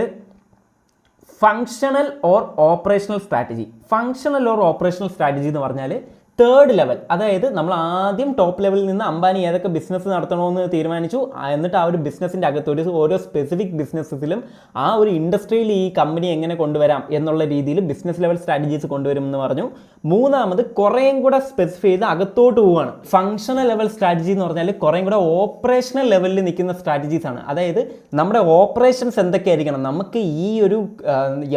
functional or operational strategy. Functional or operational strategy എന്ന് പറഞ്ഞാൽ തേർഡ് ലെവൽ, അതായത് നമ്മൾ ആദ്യം ടോപ്പ് ലെവലിൽ നിന്ന് അംബാനി ഏതൊക്കെ ബിസിനസ് നടത്തണമെന്ന് തീരുമാനിച്ചു, എന്നിട്ട് ആ ഒരു ബിസിനസ്സിൻ്റെ അകത്ത് ഓരോ സ്പെസിഫിക് ബിസിനസ്സിലും ആ ഒരു ഇൻഡസ്ട്രിയിൽ ഈ കമ്പനി എങ്ങനെ കൊണ്ടുവരാം എന്നുള്ള രീതിയിൽ ബിസിനസ് ലെവൽ സ്ട്രാറ്റജീസ് കൊണ്ടുവരും എന്ന് പറഞ്ഞു. മൂന്നാമത് കുറേയും കൂടെ സ്പെസിഫൈ ചെയ്ത് അകത്തോട്ട് പോവുകയാണ്. ഫങ്ഷണൽ ലെവൽ സ്ട്രാറ്റജി എന്ന് പറഞ്ഞാൽ കുറേയും കൂടെ ഓപ്പറേഷണൽ ലെവലിൽ നിൽക്കുന്ന സ്ട്രാറ്റജീസ് ആണ്. അതായത് നമ്മുടെ ഓപ്പറേഷൻസ് എന്തൊക്കെയായിരിക്കണം, നമുക്ക് ഈ ഒരു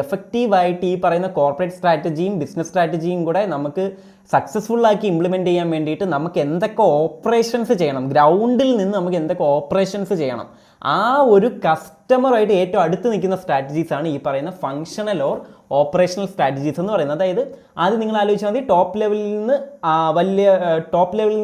എഫക്റ്റീവായിട്ട് ഈ പറയുന്ന കോർപ്പറേറ്റ് സ്ട്രാറ്റജിയും ബിസിനസ് സ്ട്രാറ്റജിയും കൂടെ നമുക്ക് സക്സസ്ഫുള്ളാക്കി ഇംപ്ലിമെൻറ്റ് ചെയ്യാൻ വേണ്ടിയിട്ട് നമുക്ക് എന്തൊക്കെ ഓപ്പറേഷൻസ് ചെയ്യണം, ഗ്രൗണ്ടിൽ നിന്ന് നമുക്ക് എന്തൊക്കെ ഓപ്പറേഷൻസ് ചെയ്യണം, ആ ഒരു കസ്റ്റമറായിട്ട് ഏറ്റവും അടുത്ത് നിൽക്കുന്ന സ്ട്രാറ്റജീസാണ് ഈ പറയുന്ന ഫങ്ഷണൽ ഓർ ഓപ്പറേഷണൽ സ്ട്രാറ്റജീസ് എന്ന് പറയുന്നത്. അതായത് ആദ്യം നിങ്ങൾ ആലോചിച്ചാൽ മതി, ടോപ്പ് ലെവലിൽ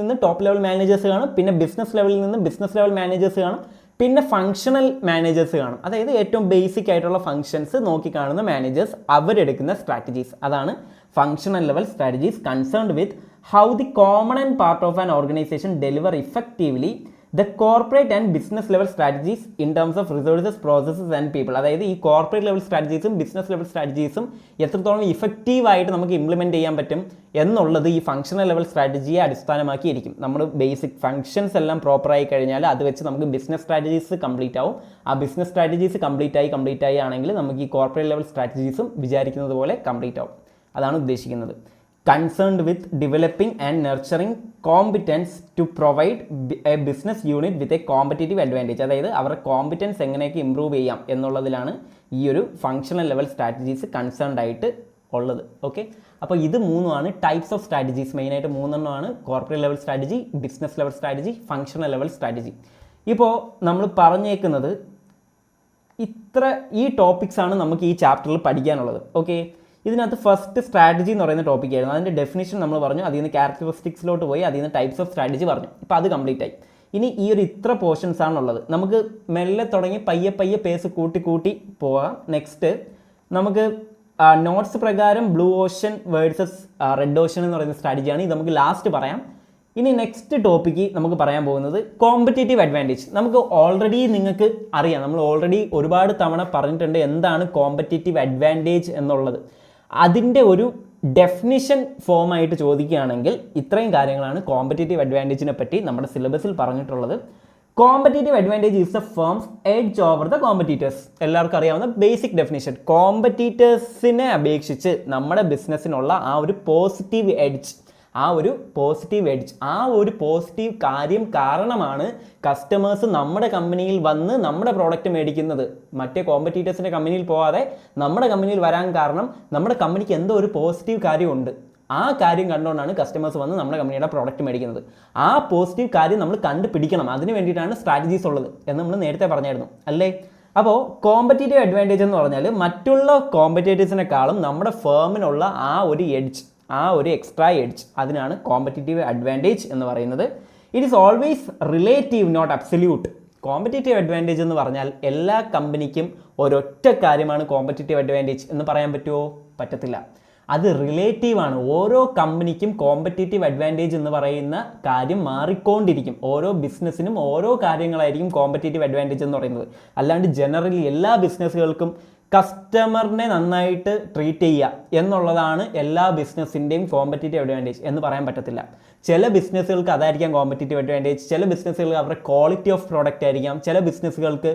നിന്ന് ടോപ്പ് ലെവൽ മാനേജേഴ്സ് കാണും, പിന്നെ ബിസിനസ് ലെവലിൽ നിന്ന് ബിസിനസ് ലെവൽ മാനേജേഴ്സ് കാണും, പിന്നെ ഫങ്ഷണൽ മാനേജേഴ്സ് കാണും. അതായത് ഏറ്റവും ബേസിക് ആയിട്ടുള്ള ഫങ്ഷൻസ് നോക്കിക്കാണുന്ന മാനേജേഴ്സ് അവരെടുക്കുന്ന സ്ട്രാറ്റജീസ്. അതാണ് functional level strategies, concerned with how the കോമണന്റ് part of an organization deliver effectively the corporate and business level strategies in terms of resources, processes and people. അതായത് ഈ കോർപ്പറേറ്റ് ലെവൽ സ്ട്രാറ്റജീസും business level സ്ട്രാറ്റജീസും എത്രത്തോളം ഇഫക്റ്റീവായിട്ട് നമുക്ക് implement ചെയ്യാൻ പറ്റും എന്നുള്ളത് ഈ ഫങ്ഷണൽ ലെവൽ സ്ട്രാറ്റജിയെ അടിസ്ഥാനമാക്കിയിരിക്കും. നമ്മൾ ബേസിക് ഫങ്ഷൻസ് എല്ലാം പ്രോപ്പറായി കഴിഞ്ഞാൽ അത് വെച്ച് നമുക്ക് ബിസിനസ് സ്ട്രാറ്റജീസ് കംപ്ലീറ്റ് ആവും. ആ ബിസിനസ് സ്ട്രാറ്റജീസ് കംപ്ലീറ്റ് ആയി ആണെങ്കിൽ നമുക്ക് ഈ കോർപ്പറേറ്റ് ലെവൽ സ്ട്രാറ്റജീസും വിചാരിക്കുന്നത് പോലെ കംപ്ലീറ്റ് ആവും. അതാണ് ഉദ്ദേശിക്കുന്നത്. Concerned with developing and nurturing competence to provide a business unit with a competitive advantage. അതായത് അവരുടെ കോമ്പിറ്റൻസ് എങ്ങനെയൊക്കെ ഇമ്പ്രൂവ് ചെയ്യാം എന്നുള്ളതിലാണ് ഈ ഒരു ഫങ്ഷണൽ ലെവൽ സ്ട്രാറ്റജീസ് കൺസേൺഡ് ആയിട്ട് ഉള്ളത്. ഓക്കെ, അപ്പോൾ ഇത് മൂന്നുമാണ് ടൈപ്സ് ഓഫ് സ്ട്രാറ്റജീസ്. മെയിനായിട്ട് മൂന്നെണ്ണമാണ്: corporate level strategy, business level strategy, functional level strategy. ഇപ്പോൾ നമ്മൾ പറഞ്ഞേക്കുന്നത് ഈ ടോപ്പിക്സ് ആണ് നമുക്ക് ഈ ചാപ്റ്ററിൽ പഠിക്കാനുള്ളത്. ഓക്കെ, ഇതിനകത്ത് ഫസ്റ്റ് സ്ട്രാറ്റജി എന്ന് പറയുന്ന ടോപ്പിക് ആയിരുന്നു. അതിൻ്റെ ഡെഫിനിഷൻ നമ്മൾ പറഞ്ഞു, അതിൽ നിന്ന് ക്യാരക്ടറിസ്റ്റിക്സിലോട്ട് പോയി, അതിൽ നിന്ന് ടൈപ്സ് ഓഫ് സ്ട്രാറ്റജി പറഞ്ഞു. ഇപ്പോൾ അത് കംപ്ലീറ്റ് ആയി. ഇനി ഈ ഒരു ഇത്ര പോർഷൻസ് ആണുള്ളത്. നമുക്ക് മെല്ലെ തുടങ്ങി പയ്യെ പയ്യെ പേസ് കൂട്ടി കൂട്ടി പോകാം. നെക്സ്റ്റ് നമുക്ക് നോട്ട്സ് പ്രകാരം blue Ocean versus red Ocean എന്ന് പറയുന്ന സ്ട്രാറ്റജിയാണ്. ഇത് നമുക്ക് ലാസ്റ്റ് പറയാം. ഇനി നെക്സ്റ്റ് ടോപ്പിക്ക് നമുക്ക് പറയാൻ പോകുന്നത് കോമ്പറ്റേറ്റീവ് അഡ്വാൻറ്റേജ്. നമുക്ക് ഓൾറെഡി നിങ്ങൾക്ക് അറിയാം, നമ്മൾ ഓൾറെഡി ഒരുപാട് തവണ പറഞ്ഞിട്ടുണ്ട് എന്താണ് കോമ്പറ്റേറ്റീവ് അഡ്വാൻറ്റേജ് എന്നുള്ളത്. അതിൻ്റെ ഒരു ഡെഫിനിഷൻ ഫോമായിട്ട് ചോദിക്കുകയാണെങ്കിൽ ഇത്രയും കാര്യങ്ങളാണ് കോമ്പറ്റേറ്റീവ് അഡ്വാൻറ്റേജിനെ പറ്റി നമ്മുടെ സിലബസിൽ പറഞ്ഞിട്ടുള്ളത്. Competitive advantage is A firms edge over the competitors. എല്ലാവർക്കും അറിയാവുന്ന ബേസിക് ഡെഫിനിഷൻ. കോമ്പറ്റീറ്റേഴ്സിനെ അപേക്ഷിച്ച് നമ്മുടെ ബിസിനസ്സിനുള്ള ആ ഒരു പോസിറ്റീവ് എഡ്ജ്, ആ ഒരു പോസിറ്റീവ് കാര്യം കാരണമാണ് കസ്റ്റമേഴ്സ് നമ്മുടെ കമ്പനിയിൽ വന്ന് നമ്മുടെ പ്രോഡക്റ്റ് മേടിക്കുന്നത്. മറ്റേ കോമ്പറ്റീറ്റേഴ്സിൻ്റെ കമ്പനിയിൽ പോകാതെ നമ്മുടെ കമ്പനിയിൽ വരാൻ കാരണം നമ്മുടെ കമ്പനിക്ക് എന്തോ ഒരു പോസിറ്റീവ് കാര്യമുണ്ട്. ആ കാര്യം കണ്ടുകൊണ്ടാണ് കസ്റ്റമേഴ്സ് വന്ന് നമ്മുടെ കമ്പനിയുടെ പ്രോഡക്റ്റ് മേടിക്കുന്നത്. ആ പോസിറ്റീവ് കാര്യം നമ്മൾ കണ്ടുപിടിക്കണം. അതിന് വേണ്ടിയിട്ടാണ് സ്ട്രാറ്റജീസ് ഉള്ളത് എന്ന് നമ്മൾ നേരത്തെ പറഞ്ഞായിരുന്നു അല്ലേ. അപ്പോൾ കോമ്പറ്റേറ്റീവ് അഡ്വാൻറ്റേജ് എന്ന് പറഞ്ഞാൽ മറ്റുള്ള കോമ്പറ്റേറ്റേഴ്സിനെക്കാളും നമ്മുടെ ഫേമിനുള്ള ആ ഒരു എഡ്ജ്, ആ ഒരു എക്സ്ട്രാ എഡ്ജ്, അതിനാണ് കോമ്പറ്റേറ്റീവ് അഡ്വാൻറ്റേജ് എന്ന് പറയുന്നത്. It is always relative, not absolute. Competitive advantage എന്ന് പറഞ്ഞാൽ എല്ലാ കമ്പനിക്കും ഒരൊറ്റ കാര്യമാണ് കോമ്പറ്റേറ്റീവ് അഡ്വാൻറ്റേജ് എന്ന് പറയാൻ പറ്റുമോ? പറ്റത്തില്ല. അത് റിലേറ്റീവാണ്. ഓരോ കമ്പനിക്കും കോമ്പറ്റേറ്റീവ് അഡ്വാൻറ്റേജ് എന്ന് പറയുന്ന കാര്യം മാറിക്കൊണ്ടിരിക്കും. ഓരോ ബിസിനസ്സിനും ഓരോ കാര്യങ്ങളായിരിക്കും കോമ്പറ്റേറ്റീവ് അഡ്വാൻറ്റേജ് എന്ന് പറയുന്നത്. അല്ലാണ്ട് ജനറലി എല്ലാ ബിസിനസ്സുകൾക്കും കസ്റ്റമറിനെ നന്നായിട്ട് ട്രീറ്റ് ചെയ്യുക എന്നുള്ളതാണ് എല്ലാ ബിസിനസ്സിൻ്റെയും കോമ്പറ്റേറ്റീവ് അഡ്വാൻറ്റേജ് എന്ന് പറയാൻ പറ്റത്തില്ല. ചില ബിസിനസ്സുകൾക്ക് അതായിരിക്കാം കോമ്പറ്റേറ്റീവ് അഡ്വാൻറ്റേജ്, ചില ബിസിനസ്സുകൾക്ക് അവരുടെ ക്വാളിറ്റി ഓഫ് പ്രോഡക്റ്റ് ആയിരിക്കാം, ചില ബിസിനസ്സുകൾക്ക്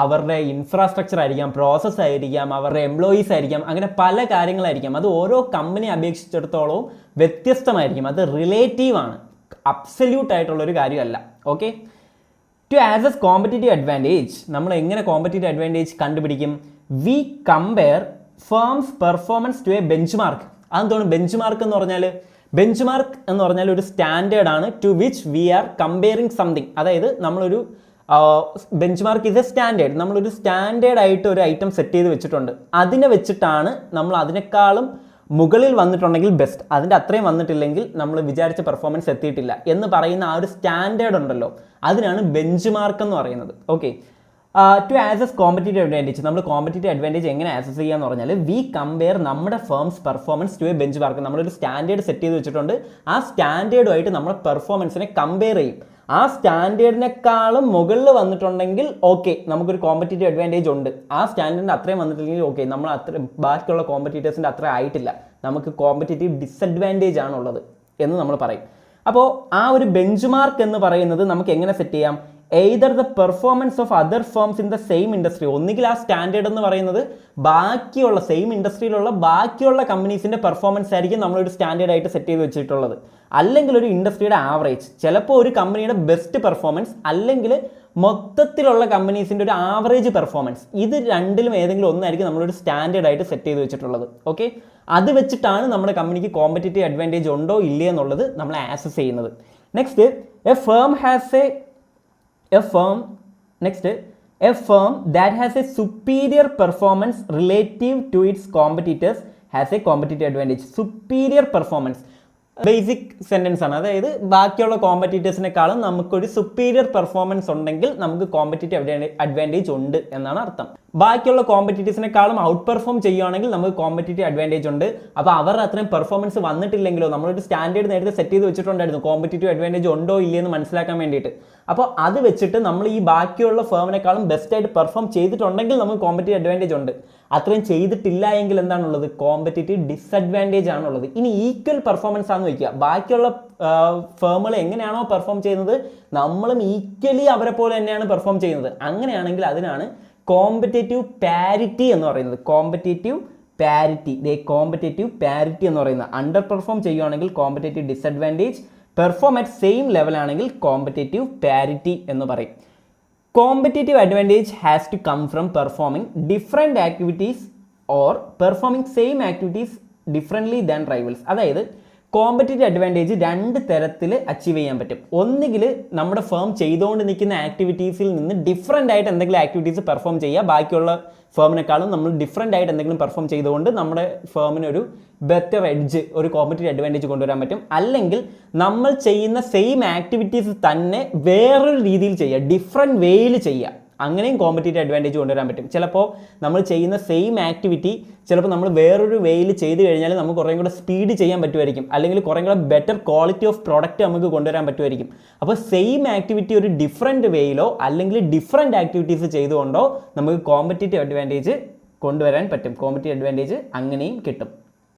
അവരുടെ ഇൻഫ്രാസ്ട്രക്ചർ ആയിരിക്കാം, പ്രോസസ്സ് ആയിരിക്കാം, അവരുടെ എംപ്ലോയീസ് ആയിരിക്കാം, അങ്ങനെ പല കാര്യങ്ങളായിരിക്കാം. അത് ഓരോ കമ്പനിയെ അപേക്ഷിച്ചിടത്തോളം വ്യത്യസ്തമായിരിക്കും. അത് റിലേറ്റീവാണ്, അബ്സല്യൂട്ട് ആയിട്ടുള്ളൊരു കാര്യമല്ല. Okay, to access competitive advantage നമ്മൾ എങ്ങനെ കോമ്പറ്റേറ്റീവ് അഡ്വാൻറ്റേജ് കണ്ടുപിടിക്കും? We compare firms performance to a benchmark. അതെന്താണ് ബെഞ്ച് മാർക്ക് എന്ന് പറഞ്ഞാൽ? ബെഞ്ച് മാർക്ക് എന്ന് പറഞ്ഞാൽ ഒരു സ്റ്റാൻഡേർഡ് ആണ് to which we are comparing something. അതായത് നമ്മളൊരു benchmark is a standard. നമ്മളൊരു സ്റ്റാൻഡേർഡ് ആയിട്ട് ഒരു ഐറ്റം സെറ്റ് ചെയ്ത് വെച്ചിട്ടുണ്ട്. അതിനെ വെച്ചിട്ടാണ് നമ്മൾ അതിനേക്കാളും മുകളിൽ വന്നിട്ടുണ്ടെങ്കിൽ ബെസ്റ്റ്, അതിൻ്റെ അത്രയും വന്നിട്ടില്ലെങ്കിൽ നമ്മൾ വിചാരിച്ച പെർഫോമൻസ് എത്തിയിട്ടില്ല എന്ന് പറയുന്ന ആ ഒരു സ്റ്റാൻഡേർഡ് ഉണ്ടല്ലോ, അതിനാണ് ബെഞ്ച് മാർക്ക് എന്ന് പറയുന്നത്. Okay, to access competitive advantage നമ്മൾ കോമ്പറ്റേറ്റീവ് അഡ്വാൻറ്റേജ് എങ്ങനെ ആക്സസ് ചെയ്യുക എന്ന് പറഞ്ഞാൽ വി കമ്പയർ നമ്മുടെ firms performance to a benchmark. നമ്മളൊരു സ്റ്റാൻഡേർഡ് സെറ്റ് ചെയ്ത് വെച്ചിട്ടുണ്ട്. ആ സ്റ്റാൻഡേർഡുമായിട്ട് നമ്മുടെ പെർഫോമൻസിനെ കമ്പയർ ചെയ്യും. ആ സ്റ്റാൻഡേർഡിനേക്കാളും മുകളിൽ വന്നിട്ടുണ്ടെങ്കിൽ ഓക്കെ, നമുക്കൊരു കോമ്പറ്റേറ്റീവ് അഡ്വാൻറ്റേജ് ഉണ്ട്. ആ സ്റ്റാൻഡേർഡിൻ്റെ അത്രയും വന്നിട്ടില്ലെങ്കിൽ ഓക്കെ, നമ്മൾ അത്ര ബാക്കിയുള്ള കോമ്പറ്റീറ്റേഴ്സിൻ്റെ അത്ര ആയിട്ടില്ല, നമുക്ക് കോമ്പറ്റേറ്റീവ് ഡിസഡ്വാൻറ്റേജ് ആണുള്ളത് എന്ന് നമ്മൾ പറയും. അപ്പോൾ ആ ഒരു ബെഞ്ച് മാർക്ക് എന്ന് പറയുന്നത് നമുക്ക് എങ്ങനെ സെറ്റ് ചെയ്യാം? Either the performance of other firms in the same industry. ഒന്നുകിൽ ആ സ്റ്റാൻഡേർഡ് എന്ന് പറയുന്നത് ബാക്കിയുള്ള സെയിം ഇൻഡസ്ട്രിയിലുള്ള ബാക്കിയുള്ള കമ്പനീസിൻ്റെ പെർഫോമൻസ് ആയിരിക്കും നമ്മളൊരു സ്റ്റാൻഡേർഡ് ആയിട്ട് സെറ്റ് ചെയ്ത് വെച്ചിട്ടുള്ളത്. അല്ലെങ്കിൽ ഒരു ഇൻഡസ്ട്രിയുടെ ആവറേജ്, ചിലപ്പോൾ ഒരു കമ്പനിയുടെ ബെസ്റ്റ് പെർഫോമൻസ്, അല്ലെങ്കിൽ മൊത്തത്തിലുള്ള കമ്പനീസിൻ്റെ ഒരു ആവറേജ് പെർഫോമൻസ്. ഇത് രണ്ടിലും ഏതെങ്കിലും ഒന്നായിരിക്കും നമ്മളൊരു സ്റ്റാൻഡേർഡ് ആയിട്ട് സെറ്റ് ചെയ്ത് വെച്ചിട്ടുള്ളത്. ഓക്കെ, അത് വെച്ചിട്ടാണ് നമ്മുടെ കമ്പനിക്ക് കോമ്പറ്റേറ്റീവ് അഡ്വാൻറ്റേജ് ഉണ്ടോ ഇല്ലേ എന്നുള്ളത് നമ്മൾ ആക്സസ് ചെയ്യുന്നത്. Next, A firm that has a superior performance relative to its competitors has a competitive advantage. Superior performance basic sentence ആണ്. അതായത് ബാക്കിയുള്ള കോമ്പറ്റീറ്റേഴ്സിനെക്കാളും നമുക്കൊരു സുപ്പീരിയർ പെർഫോമൻസ് ഉണ്ടെങ്കിൽ നമുക്ക് കോമ്പറ്റേറ്റീവ് അഡ്വാൻറ്റേജ് ഉണ്ട് എന്നാണ് അർത്ഥം. ബാക്കിയുള്ള കോമ്പറ്റീറ്റേഴ്സിനെക്കാളും ഔട്ട് പെർഫോം ചെയ്യുകയാണെങ്കിൽ നമുക്ക് കോമ്പറ്റേറ്റീവ് അഡ്വാൻറ്റേജ് ഉണ്ട്. അപ്പോൾ അവരുടെ അത്രയും പെർഫോമൻസ് വന്നിട്ടില്ലെങ്കിലോ നമ്മളൊരു സ്റ്റാൻഡേർഡ് നേരത്തെ സെറ്റ് ചെയ്ത് വെച്ചിട്ടുണ്ടായിരുന്നു, കോമ്പറ്റേറ്റീവ് അഡ്വാൻറ്റേജ് ഉണ്ടോ ഇല്ലയെന്ന് മനസ്സിലാക്കാൻ വേണ്ടിയിട്ട്. അപ്പോൾ അത് വെച്ചിട്ട് നമ്മൾ ഈ ബാക്കിയുള്ള ഫേമിനേക്കാളും ബെസ്റ്റായിട്ട് പെർഫോം ചെയ്തിട്ടുണ്ടെങ്കിൽ നമുക്ക് കോമ്പറ്റേറ്റീവ് അഡ്വാൻറ്റേജ് ഉണ്ട്. അത്രയും ചെയ്തിട്ടില്ല എങ്കിൽ എന്താണുള്ളത്? കോമ്പറ്റേറ്റീവ് ഡിസഡ്വാൻറ്റേജ് ആണുള്ളത്. ഇനി ഈക്വൽ പെർഫോമൻസ് ആണെന്ന് വയ്ക്കുക, ബാക്കിയുള്ള ഫേമുകൾ എങ്ങനെയാണോ പെർഫോം ചെയ്യുന്നത് നമ്മളും ഈക്വലി അവരെ പോലെ തന്നെയാണ് പെർഫോം ചെയ്യുന്നത്. അങ്ങനെയാണെങ്കിൽ അതിനാണ് കോമ്പറ്റേറ്റീവ് പാരിറ്റി എന്ന് പറയുന്നത്. കോമ്പറ്റേറ്റീവ് പാരിറ്റി എന്ന് പറയുന്നത്. അണ്ടർ പെർഫോം ചെയ്യുകയാണെങ്കിൽ competitive disadvantage, perform at same level ആണെങ്കിൽ കോമ്പറ്റേറ്റീവ് പാരിറ്റി എന്ന് പറയും. Competitive advantage has to come from performing different activities or performing same activities differently than rivals. അതായത് കോമ്പറ്റീറ്റീവ് അഡ്വാൻറ്റേജ് രണ്ട് തരത്തിൽ അച്ചീവ് ചെയ്യാൻ പറ്റും. ഒന്നുകിൽ നമ്മുടെ ഫേം ചെയ്തുകൊണ്ട് നിൽക്കുന്ന ആക്ടിവിറ്റീസിൽ നിന്ന് ഡിഫറൻ്റ് ആയിട്ട് എന്തെങ്കിലും ആക്ടിവിറ്റീസ് പെർഫോം ചെയ്യുക, ബാക്കിയുള്ള ഫേമിനേക്കാളും നമ്മൾ ഡിഫറൻ്റ് ആയിട്ട് എന്തെങ്കിലും പെർഫോം ചെയ്തുകൊണ്ട് നമ്മുടെ ഫേമിനൊരു ബെറ്റർ എഡ്ജ്, ഒരു കോമ്പറ്റീറ്റീവ് അഡ്വാൻറ്റേജ് കൊണ്ടുവരാൻ പറ്റും. അല്ലെങ്കിൽ നമ്മൾ ചെയ്യുന്ന സെയിം ആക്ടിവിറ്റീസ് തന്നെ വേറൊരു രീതിയിൽ ചെയ്യുക, ഡിഫറെൻറ്റ് വേയിൽ ചെയ്യുക, അങ്ങനെയും കോമ്പറ്റീറ്റീവ് അഡ്വാൻറ്റേജ് കൊണ്ടുവരാൻ പറ്റും. ചിലപ്പോൾ നമ്മൾ ചെയ്യുന്ന സെയിം ആക്ടിവിറ്റി ചിലപ്പോൾ നമ്മൾ വേറൊരു വേയിൽ ചെയ്ത് കഴിഞ്ഞാൽ നമുക്ക് കുറേ കൂടെ സ്പീഡ് ചെയ്യാൻ പറ്റുമായിരിക്കും, അല്ലെങ്കിൽ കുറേ കൂടെ ബെറ്റർ ക്വാളിറ്റി ഓഫ് പ്രോഡക്റ്റ് നമുക്ക് കൊണ്ടുവരാൻ പറ്റുമായിരിക്കും. അപ്പോൾ സെയിം ആക്ടിവിറ്റി ഒരു ഡിഫറെൻറ്റ് വേയിലോ അല്ലെങ്കിൽ ഡിഫറെൻറ്റ് ആക്ടിവിറ്റീസ് ചെയ്തുകൊണ്ടോ നമുക്ക് കോമ്പറ്റീറ്റീവ് അഡ്വാൻറ്റേജ് കൊണ്ടുവരാൻ പറ്റും. കോമ്പറ്റീറ്റീവ് അഡ്വാൻറ്റേജ് അങ്ങനെയും കിട്ടും.